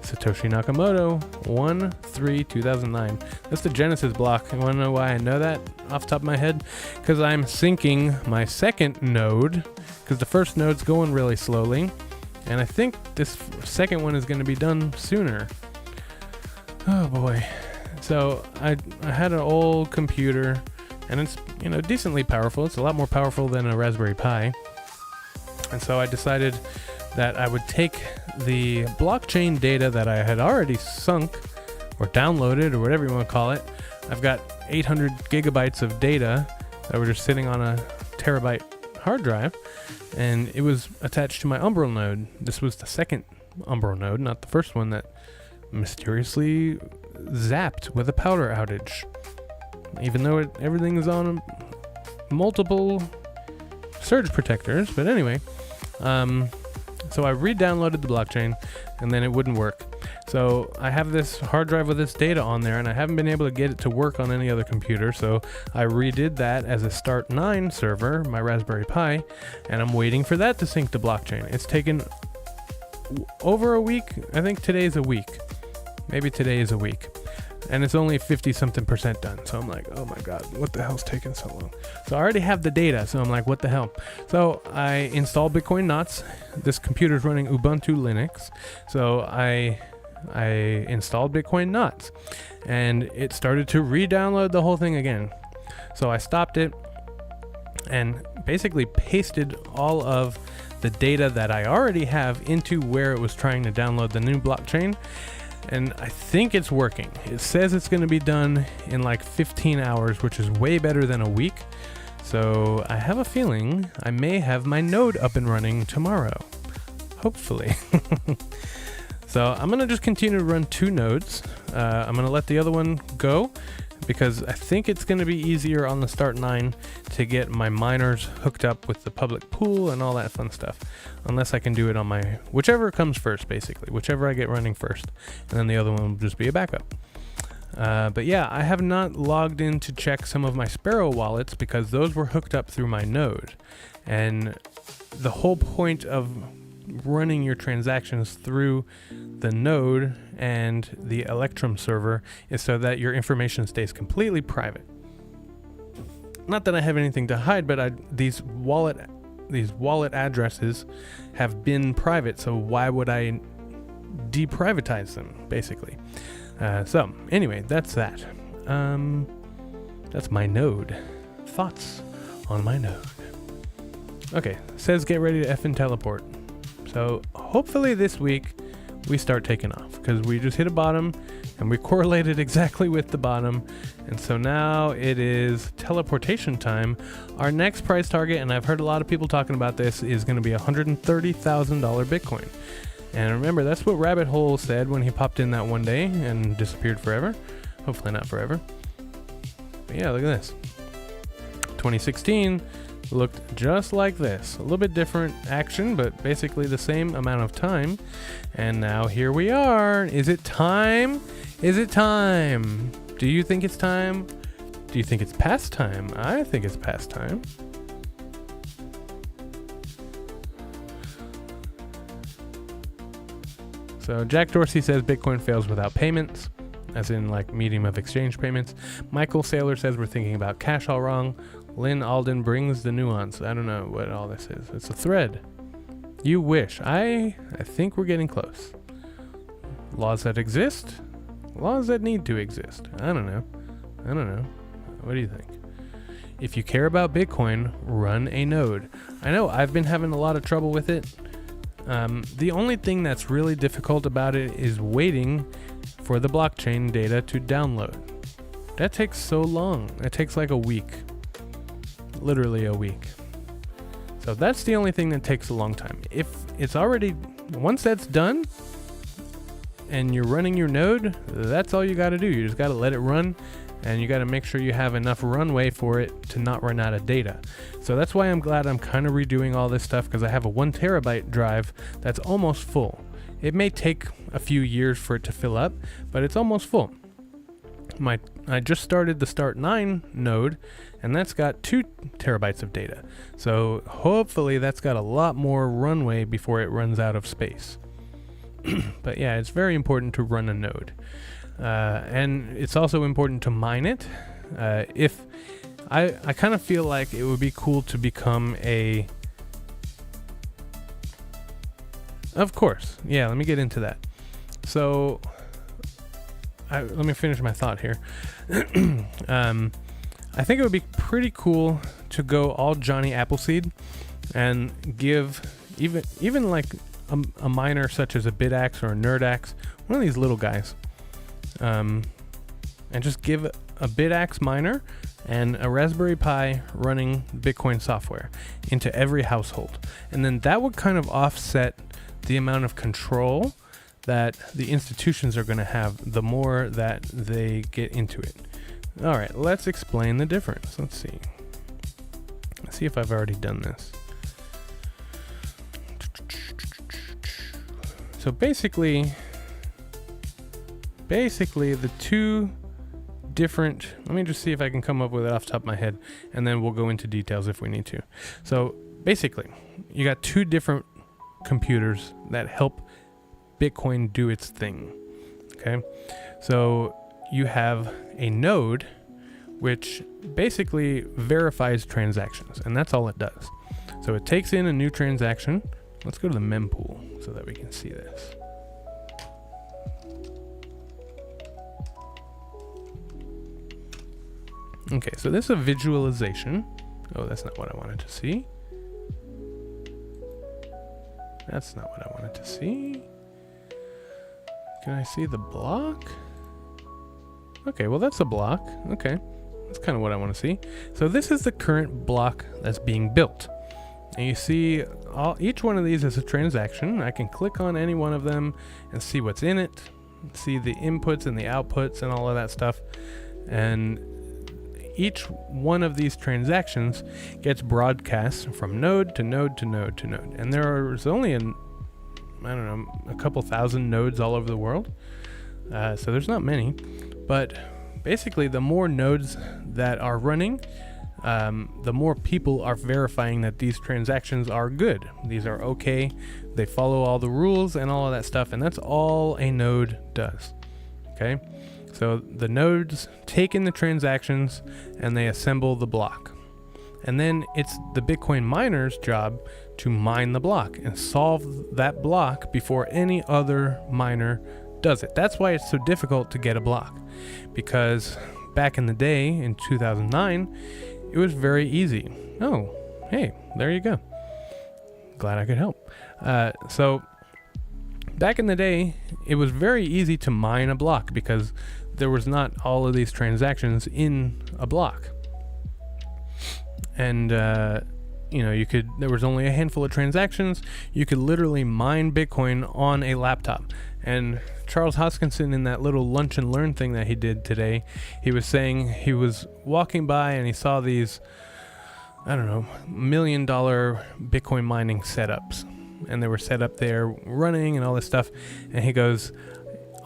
Satoshi Nakamoto, 1/3/2009. That's the Genesis block. You want to know why I know that off the top of my head? Because I'm syncing my second node, because the first node's going really slowly, and I think this second one is going to be done sooner. Oh boy. So I had an old computer, and it's, you know, decently powerful. It's a lot more powerful than a Raspberry Pi. And so I decided that I would take the blockchain data that I had already sunk or downloaded or whatever you want to call it. I've got 800 gigabytes of data that were just sitting on a terabyte hard drive, and it was attached to my Umbral node. This was the second Umbral node, not the first one that mysteriously zapped with a power outage, even though everything is on multiple surge protectors. But anyway, so I re-downloaded the blockchain, and then it wouldn't work. So I have this hard drive with this data on there, and I haven't been able to get it to work on any other computer, so I redid that as a Start9 server, my Raspberry Pi, and I'm waiting for that to sync to blockchain. It's taken over a week. I think today's a week. Maybe today is a week. And it's only 50-something% done. So I'm like, oh my God, what the hell's taking so long? So I already have the data, so I'm like, what the hell? So I installed Bitcoin Knots. This computer's running Ubuntu Linux. So I installed Bitcoin Knots, and it started to re-download the whole thing again. So I stopped it and basically pasted all of the data that I already have into where it was trying to download the new blockchain. And I think it's working. It says it's going to be done in like 15 hours, which is way better than a week. So I have a feeling I may have my node up and running tomorrow. Hopefully. So I'm going to just continue to run 2 nodes. I'm going to let the other one go, because I think it's going to be easier on the Start9 to get my miners hooked up with the public pool and all that fun stuff. Unless I can do it on my, whichever comes first, basically. Whichever I get running first. And then the other one will just be a backup. But yeah, I have not logged in to check some of my Sparrow wallets, because those were hooked up through my node. And the whole point of running your transactions through the node and the Electrum server is so that your information stays completely private. Not that I have anything to hide, but these wallet addresses have been private, so why would I deprivatize them, basically? So anyway, that's that. That's my node. Thoughts on my node. Okay, says get ready to effing teleport. So hopefully this week we start taking off, because we just hit a bottom and we correlated exactly with the bottom. And so now it is teleportation time. Our next price target, and I've heard a lot of people talking about this, is going to be $130,000 Bitcoin. And remember, that's what Rabbit Hole said when he popped in that one day and disappeared forever. Hopefully not forever. But yeah, look at this. 2016 looked just like this. A little bit different action, but basically the same amount of time. And now here we are. Is it time? Is it time? Do you think it's time? Do you think it's past time? I think it's past time. So Jack Dorsey says Bitcoin fails without payments, as in like medium of exchange payments. Michael Saylor says we're thinking about cash all wrong. Lynn Alden brings the nuance. I don't know what all this is. It's a thread. You wish. I think we're getting close. Laws that exist. Laws that need to exist. I don't know. What do you think? If you care about Bitcoin, run a node. I know I've been having a lot of trouble with it. The only thing that's really difficult about it is waiting for the blockchain data to download. That takes so long. It takes like a week. Literally a week. So that's the only thing that takes a long time. If it's already, once that's done and you're running your node, that's all you got to do. You just got to let it run, and you got to make sure you have enough runway for it to not run out of data. So that's why I'm glad I'm kind of redoing all this stuff, because I have a 1 terabyte drive that's almost full. It may take a few years for it to fill up, but it's almost full. I just started the Start 9 node, and that's got 2 terabytes of data. So hopefully that's got a lot more runway before it runs out of space. But yeah, it's very important to run a node. And it's also important to mine it. If I kind of feel like it would be cool to become a... Of course. Yeah, let me get into that. So let me finish my thought here. I think it would be pretty cool to go all Johnny Appleseed and give even like a miner such as a BitAxe or a NerdAxe, one of these little guys, and just give a BitAxe miner and a Raspberry Pi running Bitcoin software into every household. And then that would kind of offset the amount of control that the institutions are going to have the more that they get into it. All right, let's explain the difference. Let's see if I've already done this. So basically the two different, let me just see if I can come up with it off the top of my head, and then we'll go into details if we need to. So basically, you got 2 different computers that help Bitcoin do its thing. Okay, so you have a node which basically verifies transactions, and that's all it does. So it takes in a new transaction. Let's go to the mempool so that we can see this. Okay, so this is a visualization. Oh, that's not what I wanted to see. That's not what I wanted to see. Can I see the block? Okay, well that's a block. Okay, that's kind of what I want to see. So this is the current block that's being built. And you see each one of these is a transaction. I can click on any one of them and see what's in it, see the inputs and the outputs and all of that stuff. And each one of these transactions gets broadcast from node to node to node to node. And there's only a couple thousand nodes all over the world. So there's not many. But basically, the more nodes that are running, the more people are verifying that these transactions are good. These are okay. They follow all the rules and all of that stuff. And that's all a node does. Okay? So the nodes take in the transactions and they assemble the block. And then it's the Bitcoin miner's job to mine the block and solve that block before any other miner does it. That's why it's so difficult to get a block. Because back in the day, in 2009, it was very easy. Oh, hey, there you go. Glad I could help. So back in the day, it was very easy to mine a block because there was not all of these transactions in a block. And, there was only a handful of transactions. You could literally mine Bitcoin on a laptop. And Charles Hoskinson, in that little lunch and learn thing that he did today, he was saying he was walking by and he saw these, $1 million Bitcoin mining setups. And they were set up there running and all this stuff. And he goes,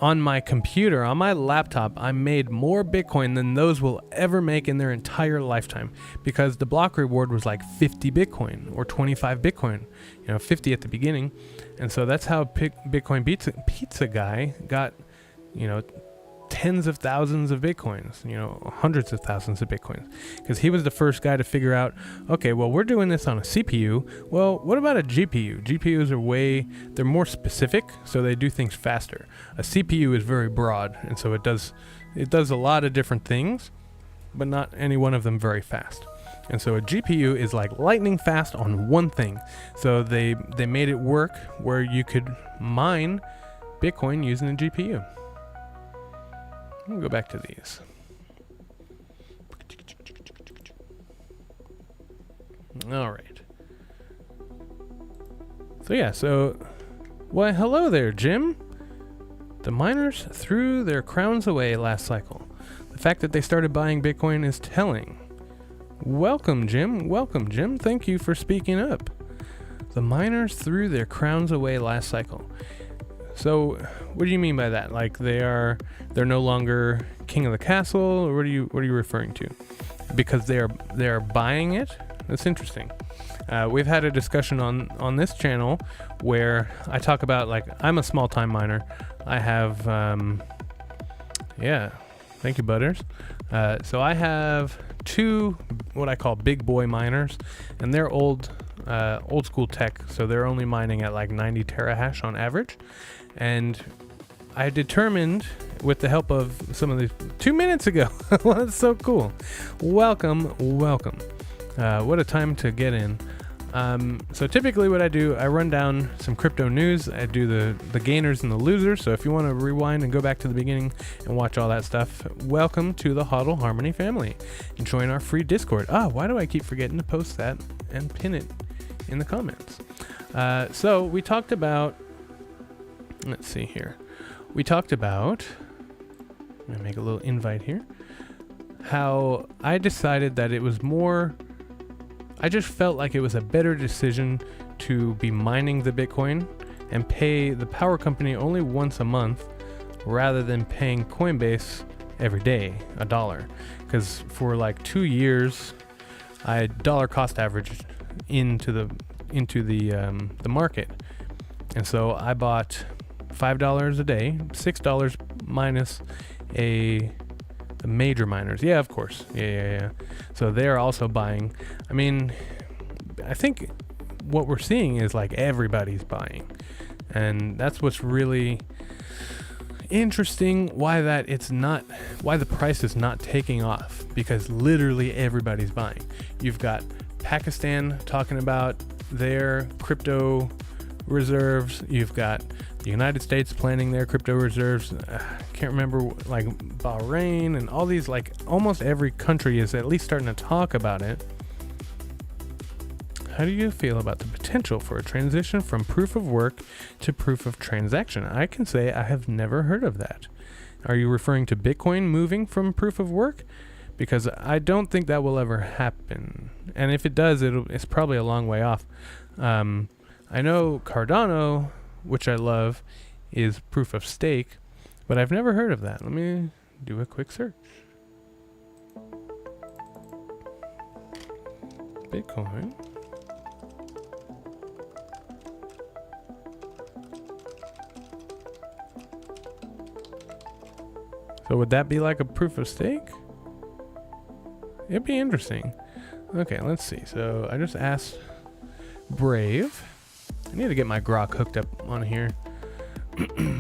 on my computer, on my laptop, I made more Bitcoin than those will ever make in their entire lifetime, because the block reward was like 50 Bitcoin or 25 Bitcoin, 50 at the beginning. And so that's how Bitcoin Pizza Guy got, tens of thousands of Bitcoins, hundreds of thousands of Bitcoins, because he was the first guy to figure out, okay, well, we're doing this on a CPU. Well, what about a GPU? GPUs are they're more specific, so they do things faster. A CPU is very broad, and so it does a lot of different things, but not any one of them very fast. And so a GPU is like lightning fast on one thing. So they made it work where you could mine Bitcoin using a GPU. We'll go back to these. All right. Why, hello there, Jim. The miners threw their crowns away last cycle. The fact that they started buying Bitcoin is telling. Welcome, Jim. Thank you for speaking up. The miners threw their crowns away last cycle. So, what do you mean by that? Like they're no longer king of the castle, or what are you referring to? Because they're buying it? That's interesting. We've had a discussion on this channel where I talk about, like, I'm a small time miner. I have thank you, Butters. So I have 2 what I call big boy miners, and they're old school tech, so they're only mining at like 90 terahash on average. And I determined, with the help of some of these 2 minutes ago, well, that's so cool. Welcome. What a time to get in. So typically what I do, I run down some crypto news. I do the gainers and the losers. So if you want to rewind and go back to the beginning and watch all that stuff, welcome to the HODL Harmony family. And join our free Discord. Why do I keep forgetting to post that and pin it in the comments? So we talked about, let's see here. We talked about, I'm going to make a little invite here, how I decided that it was I just felt like it was a better decision to be mining the Bitcoin and pay the power company only once a month rather than paying Coinbase every day, $1. Because for like 2 years, I dollar cost averaged into the market. And so I bought $5 a day, $6 minus the major miners. Yeah, of course. Yeah. So they're also buying. I mean, I think what we're seeing is like everybody's buying. And that's what's really interesting, why the price is not taking off, because literally everybody's buying. You've got Pakistan talking about their crypto reserves. You've got the United States planning their crypto reserves. Can't remember, like Bahrain and all these, like almost every country is at least starting to talk about it. How do you feel about the potential for a transition from proof of work to proof of transaction? I can say I have never heard of that. Are you referring to Bitcoin moving from proof of work? Because I don't think that will ever happen. And if it does, it's probably a long way off. I know Cardano, which I love, is proof of stake, but I've never heard of that. Let me do a quick search. Bitcoin. So would that be like a proof of stake? It'd be interesting. Okay, let's see. So I just asked Brave. I need to get my grok hooked up on here.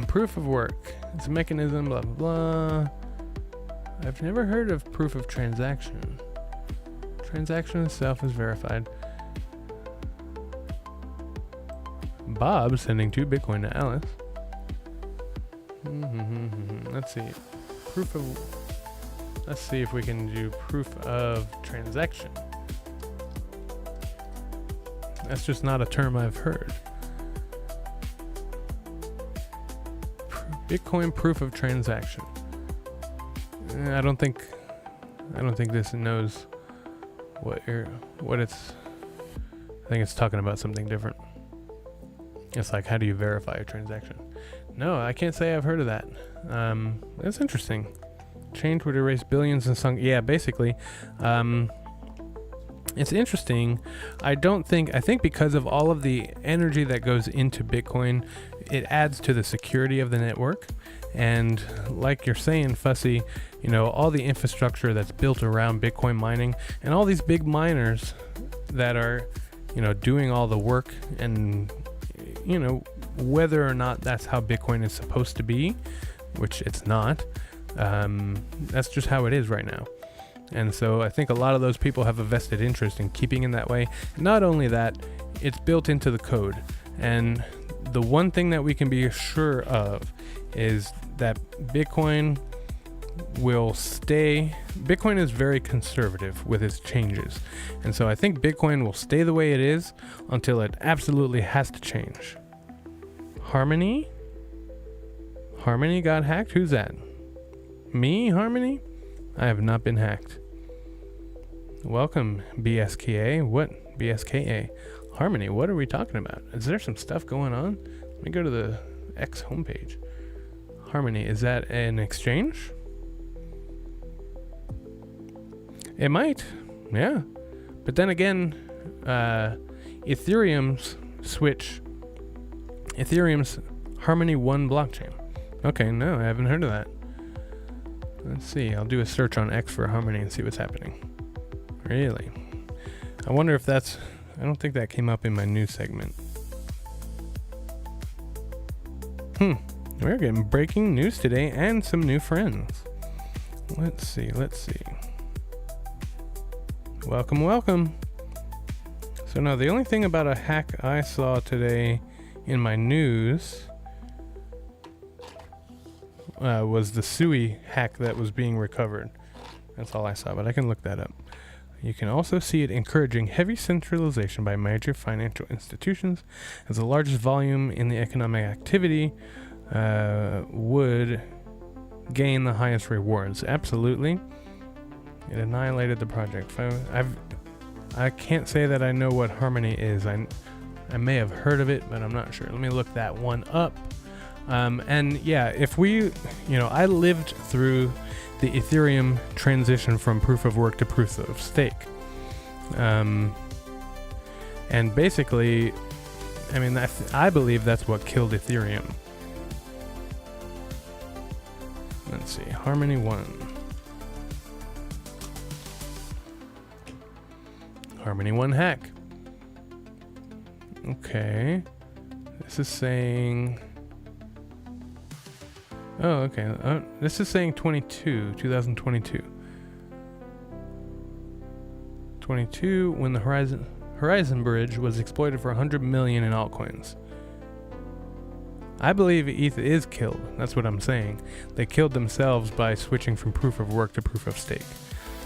Proof of work. It's a mechanism, blah, blah, blah. I've never heard of proof of transaction. Transaction itself is verified. Bob sending 2 Bitcoin to Alice. Let's see. Let's see if we can do proof of transaction. That's just not a term I've heard. Bitcoin proof of transaction. I don't think this knows what it's. I think it's talking about something different. It's like, how do you verify a transaction? No, I can't say I've heard of that. That's interesting. Change would erase billions in sunk. Yeah, basically. It's interesting. I think because of all of the energy that goes into Bitcoin, it adds to the security of the network. And like you're saying, Fussy, all the infrastructure that's built around Bitcoin mining and all these big miners that are, doing all the work, and, whether or not that's how Bitcoin is supposed to be, which it's not, that's just how it is right now. And so I think a lot of those people have a vested interest in keeping it that way. Not only that, it's built into the code. And the one thing that we can be sure of is that Bitcoin will stay. Bitcoin is very conservative with its changes. And so I think Bitcoin will stay the way it is until it absolutely has to change. Harmony? Harmony got hacked? Who's that? Me, Harmony? I have not been hacked. Welcome, BSKA. What? BSKA. Harmony, what are we talking about? Is there some stuff going on? Let me go to the X homepage. Harmony, is that an exchange? It might, yeah. But then again, Ethereum's Harmony 1 blockchain. Okay, no, I haven't heard of that. Let's see, I'll do a search on X for Harmony and see what's happening. Really? I wonder if that's... I don't think that came up in my news segment. We're getting breaking news today and some new friends. Let's see. Welcome. So now the only thing about a hack I saw today in my news was the Sui hack that was being recovered. That's all I saw, but I can look that up. You can also see it encouraging heavy centralization by major financial institutions, as the largest volume in the economic activity would gain the highest rewards. Absolutely. It annihilated the project. I can't say that I know what Harmony is. I may have heard of it, but I'm not sure. Let me look that one up. And yeah, if we, I lived through the Ethereum transition from proof of work to proof of stake. And basically, I believe that's what killed Ethereum. Let's see, Harmony 1. Harmony 1 hack. Okay. This is saying... Oh, okay. This is saying 2022. 22, when the Horizon Bridge was exploited for 100 million in altcoins. I believe ETH is killed. That's what I'm saying. They killed themselves by switching from proof of work to proof of stake.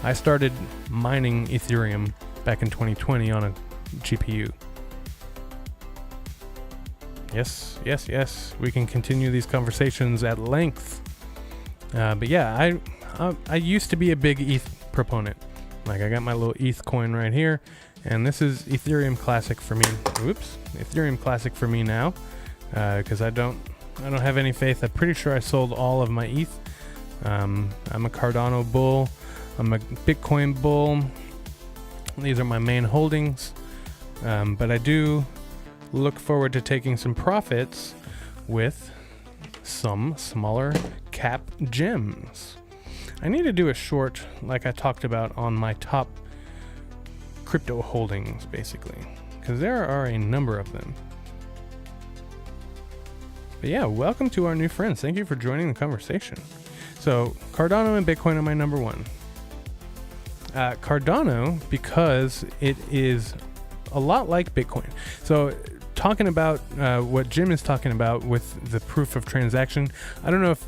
I started mining Ethereum back in 2020 on a GPU. Yes. We can continue these conversations at length. But yeah, I used to be a big ETH proponent. Like, I got my little ETH coin right here, and this is Ethereum Classic for me. Ethereum Classic for me now, because I don't have any faith. I'm pretty sure I sold all of my ETH. I'm a Cardano bull. I'm a Bitcoin bull. These are my main holdings, but I do look forward to taking some profits with some smaller cap gems. I need to do a short, like I talked about, on my top crypto holdings, basically, because there are a number of them. But yeah, welcome to our new friends. Thank you for joining the conversation. So Cardano and Bitcoin are my number one. Cardano, because it is a lot like Bitcoin. So talking about what Jim is talking about with the proof of transaction. I don't know if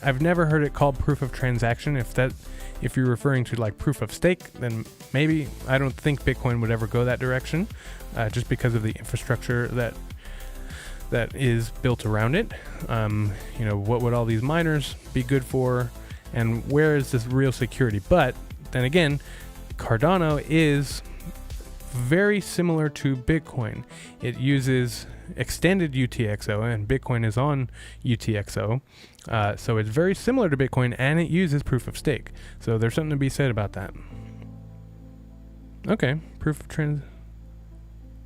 I've never heard it called proof of transaction. If you're referring to like proof of stake, then maybe. I don't think Bitcoin would ever go that direction, just because of the infrastructure that is built around it. What would all these miners be good for, and where is this real security? But then again, Cardano is very similar to Bitcoin. It uses extended UTXO, and Bitcoin is on UTXO. So it's very similar to Bitcoin, and it uses proof of stake. So there's something to be said about that. Okay, proof of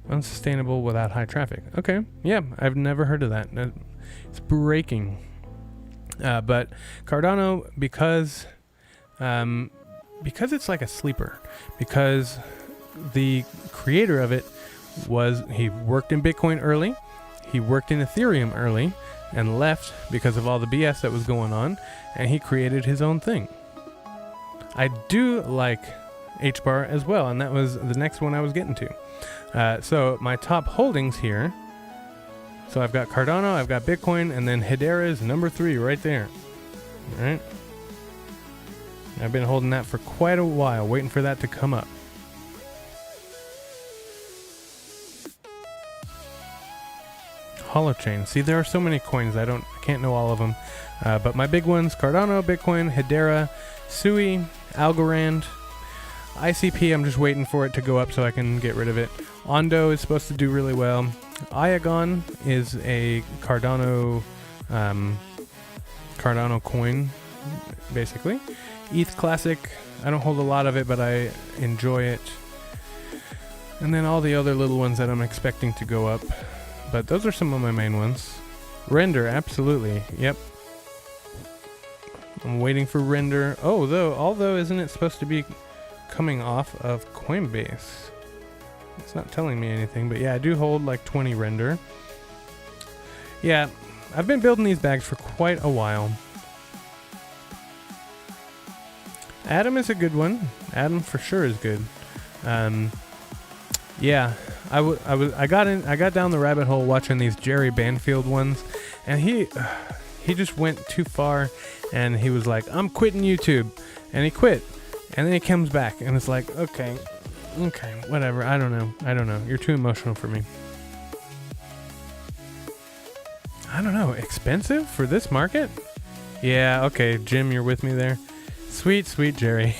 unsustainable without high traffic. Okay, yeah, I've never heard of that. It's breaking. But Cardano, because it's like a sleeper, because the creator of it he worked in Bitcoin early, he worked in Ethereum early, and left because of all the BS that was going on, and he created his own thing. I do like HBAR as well, and that was the next one I was getting to. So my top holdings here, so I've got Cardano, I've got Bitcoin, and then Hedera is number 3 right there. All right. I've been holding that for quite a while, waiting for that to come up. Holochain. See, there are so many coins, I can't know all of them. But my big ones, Cardano, Bitcoin, Hedera, Sui, Algorand, ICP, I'm just waiting for it to go up so I can get rid of it. Ondo is supposed to do really well. Iagon is a Cardano coin, basically. ETH Classic, I don't hold a lot of it, but I enjoy it. And then all the other little ones that I'm expecting to go up. But those are some of my main ones. Render, absolutely. Yep. I'm waiting for Render. Although isn't it supposed to be coming off of Coinbase? It's not telling me anything, but yeah, I do hold like 20 Render. Yeah, I've been building these bags for quite a while. Atom is a good one. Atom for sure is good. Yeah, I got down the rabbit hole watching these Jerry Banfield ones, and he just went too far, and he was like, I'm quitting YouTube, and he quit, and then he comes back, and it's like, okay, whatever, I don't know, you're too emotional for me. I don't know, expensive for this market? Yeah, okay, Jim, you're with me there. Sweet Jerry.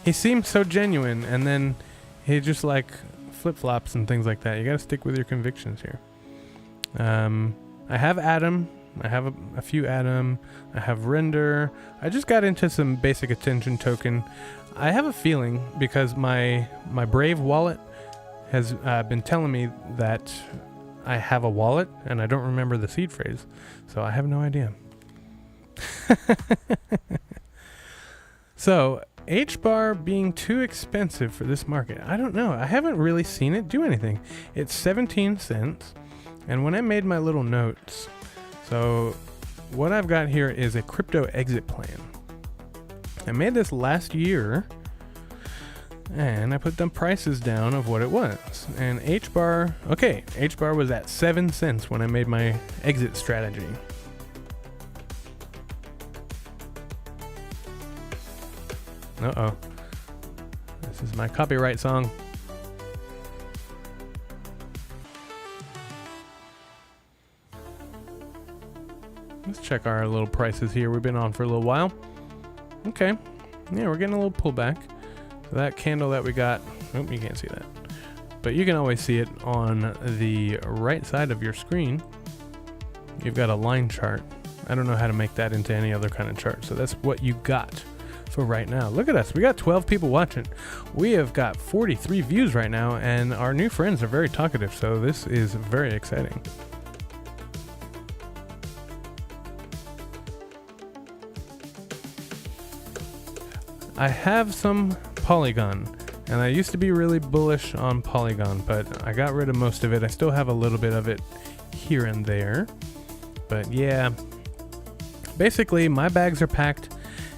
He seemed so genuine, and then he just like flip-flops and things like that. You gotta stick with your convictions here. I have Atom. I have a few Atom. I have Render. I just got into some basic attention token. I have a feeling, because my Brave wallet has been telling me that I have a wallet, and I don't remember the seed phrase, so I have no idea. So, HBAR being too expensive for this market. I don't know. I haven't really seen it do anything. It's 17 cents. And when I made my little notes, so what I've got here is a crypto exit plan. I made this last year, and I put the prices down of what it was. And HBAR was at 7 cents when I made my exit strategy. Uh-oh. This is my copyright song. Let's check our little prices here. We've been on for a little while. Okay. Yeah, we're getting a little pullback. So that candle that we got, you can't see that. But you can always see it on the right side of your screen. You've got a line chart. I don't know how to make that into any other kind of chart. So that's what you got for right now. Look at us. We got 12 people watching. We have got 43 views right now, and our new friends are very talkative, so this is very exciting. I have some Polygon, and I used to be really bullish on Polygon, but I got rid of most of it. I still have a little bit of it here and there, but yeah, basically my bags are packed,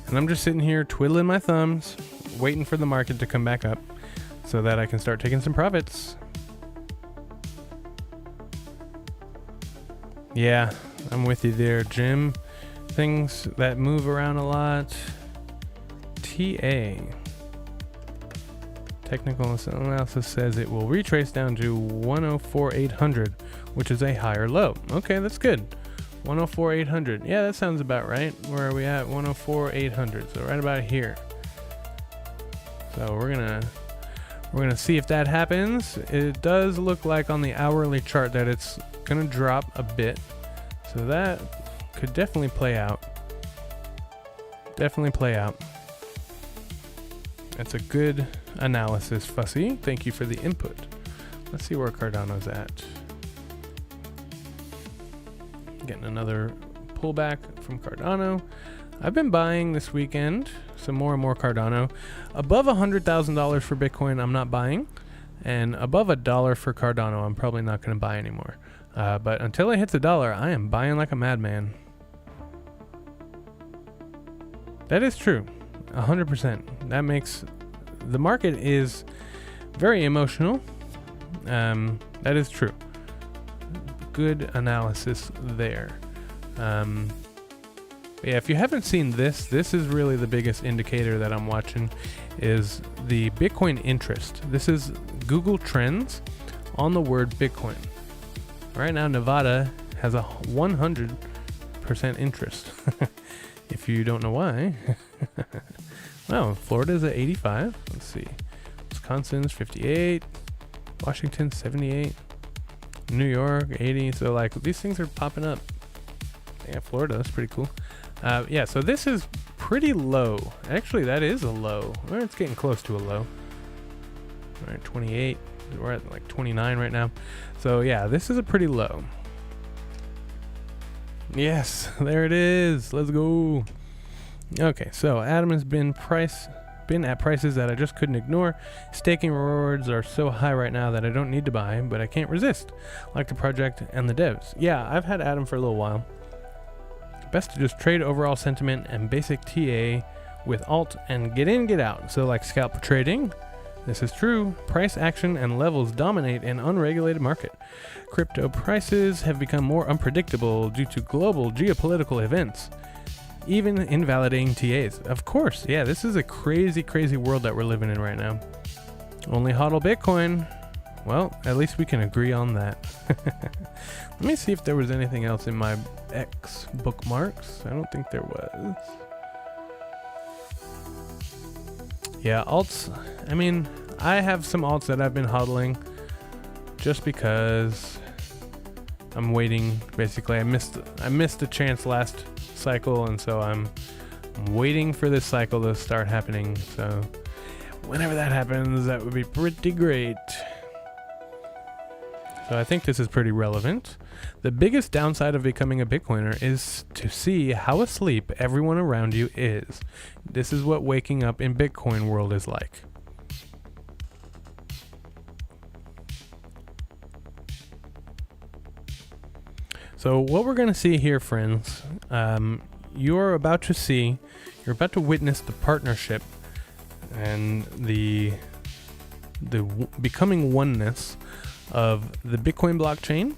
and I'm just sitting here twiddling my thumbs, waiting for the market to come back up so that I can start taking some profits. Yeah, I'm with you there, Jim. Things that move around a lot. TA. Technical analysis says it will retrace down to 104,800, which is a higher low. Okay, that's good. 104,800. Yeah, that sounds about right. Where are we at? 104,800. So right about here. So we're gonna see if that happens. It does look like on the hourly chart that it's gonna drop a bit. So that could definitely play out. Definitely play out. That's a good analysis, Fussy. Thank you for the input. Let's see where Cardano's at. Getting another pullback from Cardano. I've been buying this weekend some more and more Cardano. Above $100,000 for Bitcoin, I'm not buying. And above $1 for Cardano, I'm probably not going to buy anymore. But until it hits $1, I am buying like a madman. That is true. 100%. That makes the market is very emotional. That is true. Good analysis there. Yeah, if you haven't seen this is really the biggest indicator that I'm watching is the Bitcoin interest. This is Google Trends on the word Bitcoin. Right now, Nevada has a 100% interest. If you don't know why. Well, Florida's at 85. Let's see. Wisconsin's 58. Washington 78. New York 80. So like these things are popping up. Yeah, Florida, that's pretty cool. Yeah, so this is pretty low. Actually, that is a low. Well, it's getting close to a low. All right, 28. We're at like 29 right now. So yeah, this is a pretty low. Yes, there it is. Let's go. Okay, so Adam has been at prices that I just couldn't ignore. Staking rewards are so high right now that I don't need to buy, but I can't resist, like the project and the devs. Yeah, I've had Adam for a little while. Best to just trade overall sentiment and basic TA with alt and get in, get out. So like scalp trading, this is true. Price action and levels dominate an unregulated market. Crypto prices have become more unpredictable due to global geopolitical events, even invalidating TAs. Of course, yeah, this is a crazy, crazy world that we're living in right now. Only HODL Bitcoin. Well, at least we can agree on that. Let me see if there was anything else in my X bookmarks. I don't think there was. Yeah, alts. I mean, I have some alts that I've been hodling just because I'm waiting. Basically, I missed a chance last cycle, and so I'm waiting for this cycle to start happening. So whenever that happens, that would be pretty great. So I think this is pretty relevant. The biggest downside of becoming a Bitcoiner is to see how asleep everyone around you is. This is what waking up in Bitcoin world is like. So what we're going to see here, friends, you're about to witness the partnership and the becoming oneness of the Bitcoin blockchain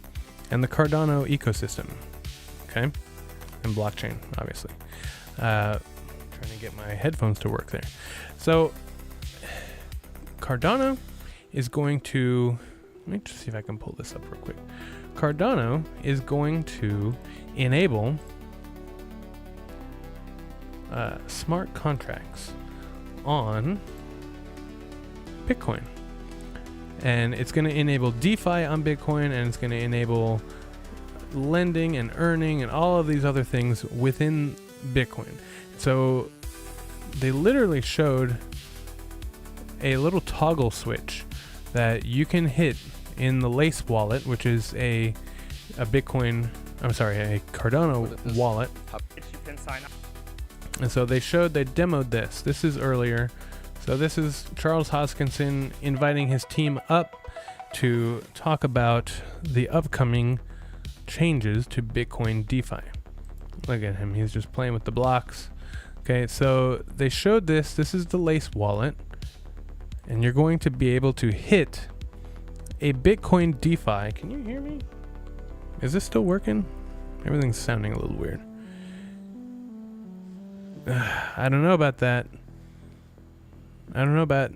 and the Cardano ecosystem. Okay? And blockchain, obviously. Trying to get my headphones to work there. So Cardano is going to, let me just see if I can pull this up real quick. Cardano is going to enable smart contracts on Bitcoin. And it's going to enable DeFi on Bitcoin, and it's going to enable lending and earning and all of these other things within Bitcoin. So they literally showed a little toggle switch that you can hit in the Lace wallet, which is a Cardano wallet. You can sign up. And so they demoed this. This is earlier. So this is Charles Hoskinson inviting his team up to talk about the upcoming changes to Bitcoin DeFi. Look at him. He's just playing with the blocks. Okay, so they showed this. This is the Lace wallet. And you're going to be able to hit a Bitcoin DeFi. Can you hear me? Is this still working? Everything's sounding a little weird. I don't know about that. I don't know about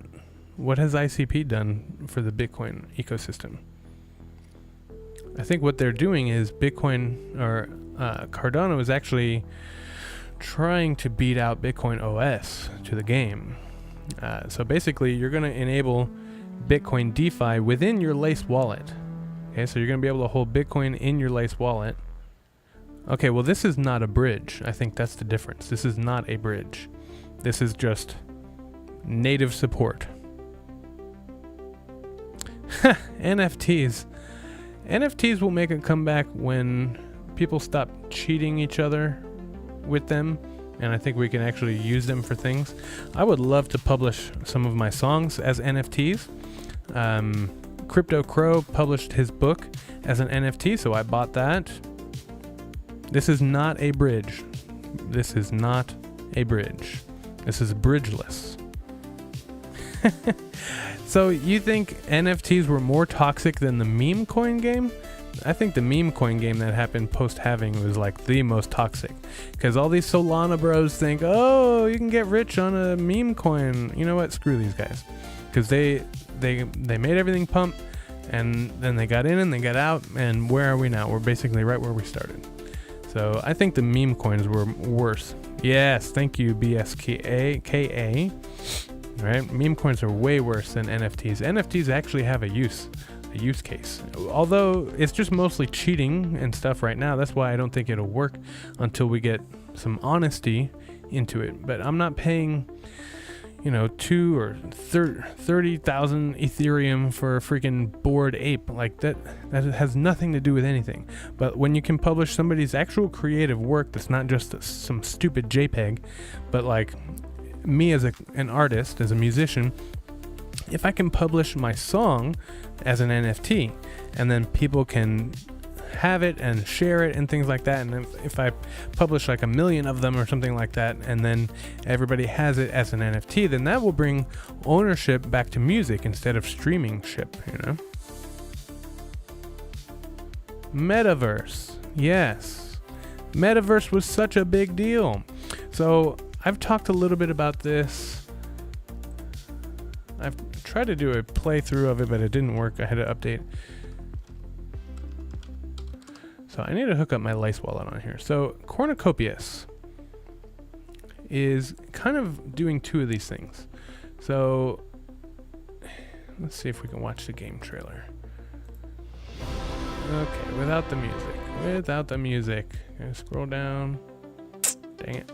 what has ICP done for the Bitcoin ecosystem. I think what they're doing is Bitcoin or Cardano is actually trying to beat out Bitcoin OS to the game. So basically, you're going to enable Bitcoin DeFi within your Lace wallet. Okay, so you're going to be able to hold Bitcoin in your Lace wallet. Okay, well, this is not a bridge. I think that's the difference. This is not a bridge. This is just native support. NFTs. NFTs will make a comeback when people stop cheating each other with them, and I think we can actually use them for things. I would love to publish some of my songs as NFTs. Crypto Crow published his book as an NFT, so I bought that. This is not a bridge. This is not a bridge. This is bridgeless. So you think NFTs were more toxic than the meme coin game? I think the meme coin game that happened post-halving was like the most toxic, because all these Solana bros think, oh, you can get rich on a meme coin. You know what? Screw these guys, because they made everything pump, and then they got in and they got out, and where are we now? We're basically right where we started. So I think the meme coins were worse. Yes, thank you, BSKA. Right? Meme coins are way worse than NFTs. NFTs actually have a use case. Although it's just mostly cheating and stuff right now. That's why I don't think it'll work until we get some honesty into it. But I'm not paying, 2 or 30,000 Ethereum for a freaking Bored Ape. Like that has nothing to do with anything. But when you can publish somebody's actual creative work that's not just some stupid JPEG, but like me as an artist, as a musician, if I can publish my song as an NFT and then people can have it and share it and things like that, and if I publish like 1 million of them or something like that, and then everybody has it as an NFT, then that will bring ownership back to music instead of streaming ship, Metaverse. Yes. Metaverse was such a big deal. So I've talked a little bit about this. I've tried to do a playthrough of it, but it didn't work. I had to update. So I need to hook up my Lace wallet on here. So Cornucopias is kind of doing two of these things. So let's see if we can watch the game trailer. Okay, without the music. Gonna scroll down. Dang it.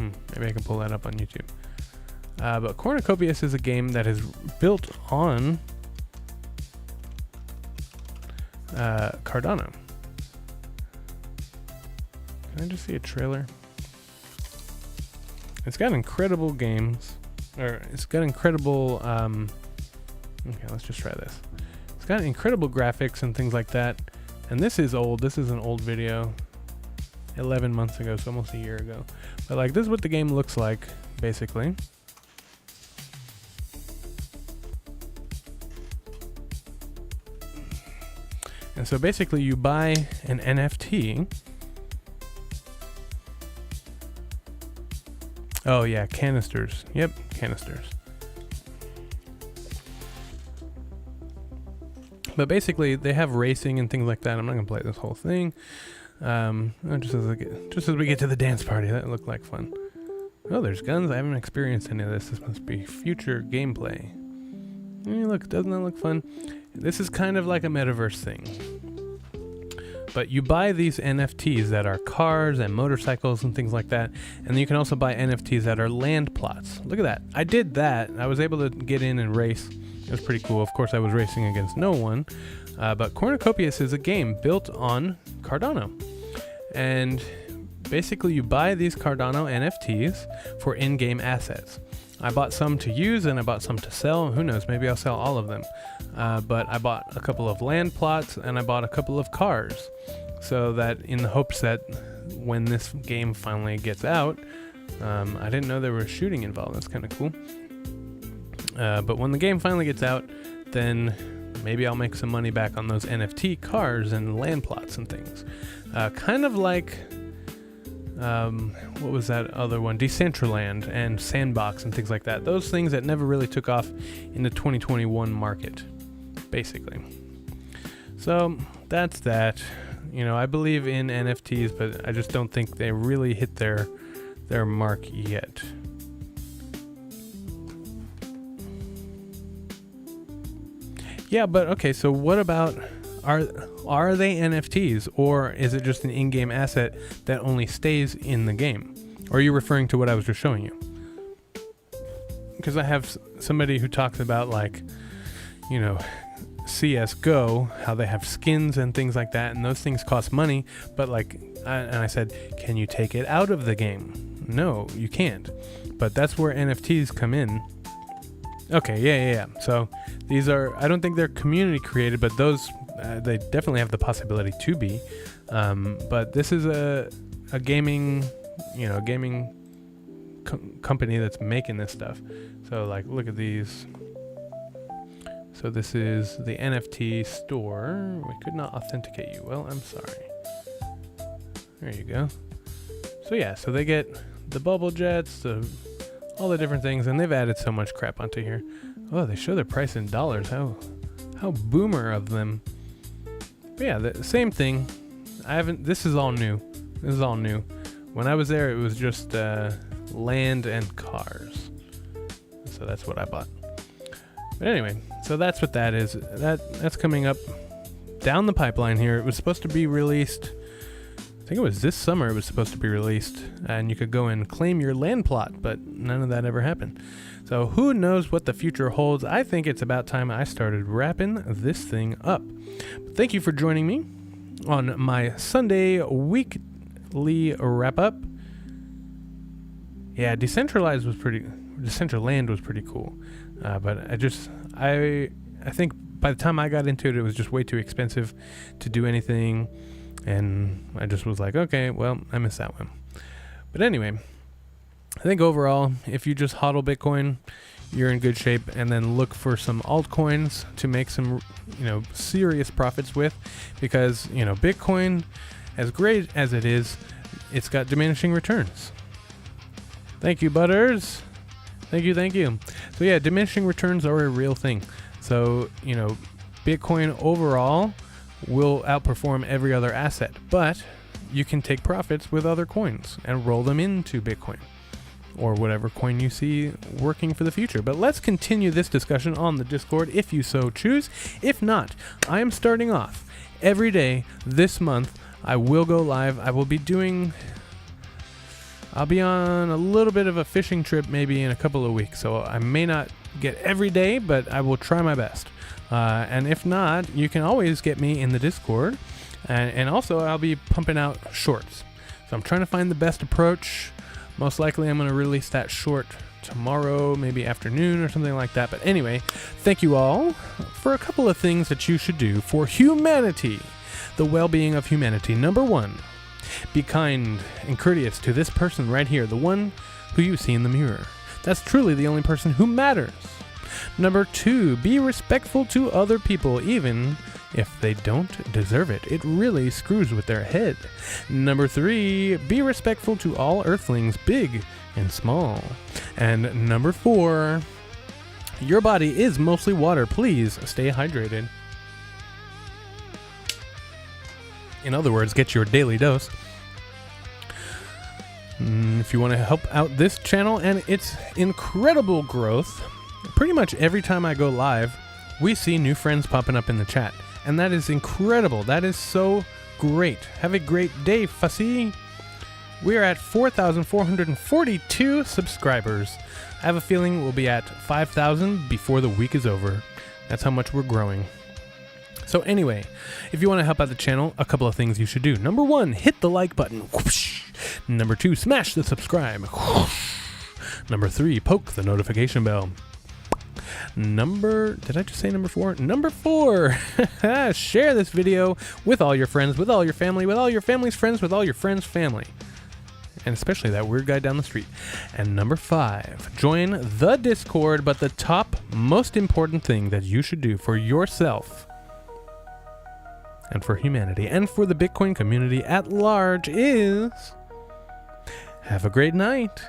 Maybe I can pull that up on YouTube. But Cornucopias is a game that is built on Cardano. Can I just see a trailer? It's got incredible games, or it's got incredible, okay, let's just try this. It's got incredible graphics and things like that. And this is old. This is an old video, 11 months ago, so almost a year ago. But like, this is what the game looks like, basically. And so basically you buy an NFT. Oh yeah, canisters. Yep, canisters. But basically they have racing and things like that. I'm not gonna play this whole thing. Just as we get to the dance party, that looked like fun. Oh, there's guns. I haven't experienced any of this. This must be future gameplay. Hey, look, doesn't that look fun? This is kind of like a metaverse thing. But you buy these NFTs that are cars and motorcycles and things like that. And then you can also buy NFTs that are land plots. Look at that. I did that. I was able to get in and race. It was pretty cool. Of course, I was racing against no one. But Cornucopias is a game built on Cardano. And basically you buy these Cardano NFTs for in-game assets. I bought some to use and I bought some to sell. Who knows, maybe I'll sell all of them. But I bought a couple of land plots and I bought a couple of cars. So that in the hopes that when this game finally gets out, I didn't know there was shooting involved. That's kind of cool. But when the game finally gets out, then maybe I'll make some money back on those NFT cars and land plots and things. Kind of like, what was that other one? Decentraland and Sandbox and things like that. Those things that never really took off in the 2021 market, basically. So that's that. You know, I believe in NFTs, but I just don't think they really hit their mark yet. Yeah, but okay, so what about, are they NFTs, or is it just an in-game asset that only stays in the game? Or are you referring to what I was just showing you? Because I have somebody who talks about, like, you know, CSGO, how they have skins and things like that, and those things cost money, but like, and I said, can you take it out of the game? No, you can't. But that's where NFTs come in. Okay, yeah. So these are, I don't think they're community created, but those, they definitely have the possibility to be. But this is a gaming, you know, company that's making this stuff. So like, look at these. So this is the NFT store. We could not authenticate you. Well, I'm sorry. There you go. So yeah, so they get the bubble jets, all the different things, and they've added so much crap onto here. Oh, they show their price in dollars. How boomer of them. But yeah, the same thing. This is all new. When I was there, it was just land and cars. So that's what I bought. But anyway, so that's what that is. That's coming up down the pipeline here. It was supposed to be released, I think it was this summer it was supposed to be released, and you could go and claim your land plot, but none of that ever happened. So who knows what the future holds. I think it's about time I started wrapping this thing up. But thank you for joining me on my Sunday weekly wrap-up. Yeah, Decentraland was pretty cool. But I think by the time I got into it, it was just way too expensive to do anything. And I just was like, okay, well, I missed that one. But anyway, I think overall, if you just hodl Bitcoin, you're in good shape. And then look for some altcoins to make some, you know, serious profits with. Because, you know, Bitcoin, as great as it is, it's got diminishing returns. Thank you, Butters. Thank you. So yeah, diminishing returns are a real thing. So, you know, Bitcoin overall will outperform every other asset, but you can take profits with other coins and roll them into Bitcoin or whatever coin you see working for the future. But let's continue this discussion on the Discord if you so choose. If not, I am starting off every day this month. I will go live. I'll be on a little bit of a fishing trip maybe in a couple of weeks, so I may not get every day, but I will try my best. And if not, you can always get me in the Discord, and also I'll be pumping out shorts. So I'm trying to find the best approach. Most likely I'm going to release that short tomorrow, maybe afternoon or something like that. But anyway, thank you all for a couple of things that you should do for humanity, the well-being of humanity. Number 1. Be kind and courteous to this person right here, the one who you see in the mirror. That's truly the only person who matters. Number 2, be respectful to other people, even if they don't deserve it. It really screws with their head. Number 3, be respectful to all earthlings, big and small. And number 4, your body is mostly water. Please stay hydrated. In other words, get your daily dose. If you want to help out this channel and its incredible growth, pretty much every time I go live, we see new friends popping up in the chat. And that is incredible. That is so great. Have a great day, Fussy. We're at 4,442 subscribers. I have a feeling we'll be at 5,000 before the week is over. That's how much we're growing. So anyway, if you want to help out the channel, a couple of things you should do. Number 1, hit the like button. Whoosh. Number 2, smash the subscribe. Whoosh. Number 3, poke the notification bell. Did I just say number 4? Number 4, share this video with all your friends, with all your family, with all your family's friends, with all your friends' family. and especially that weird guy down the street. And number 5, join the Discord. But the top most important thing that you should do for yourself and for humanity and for the Bitcoin community at large is have a great night.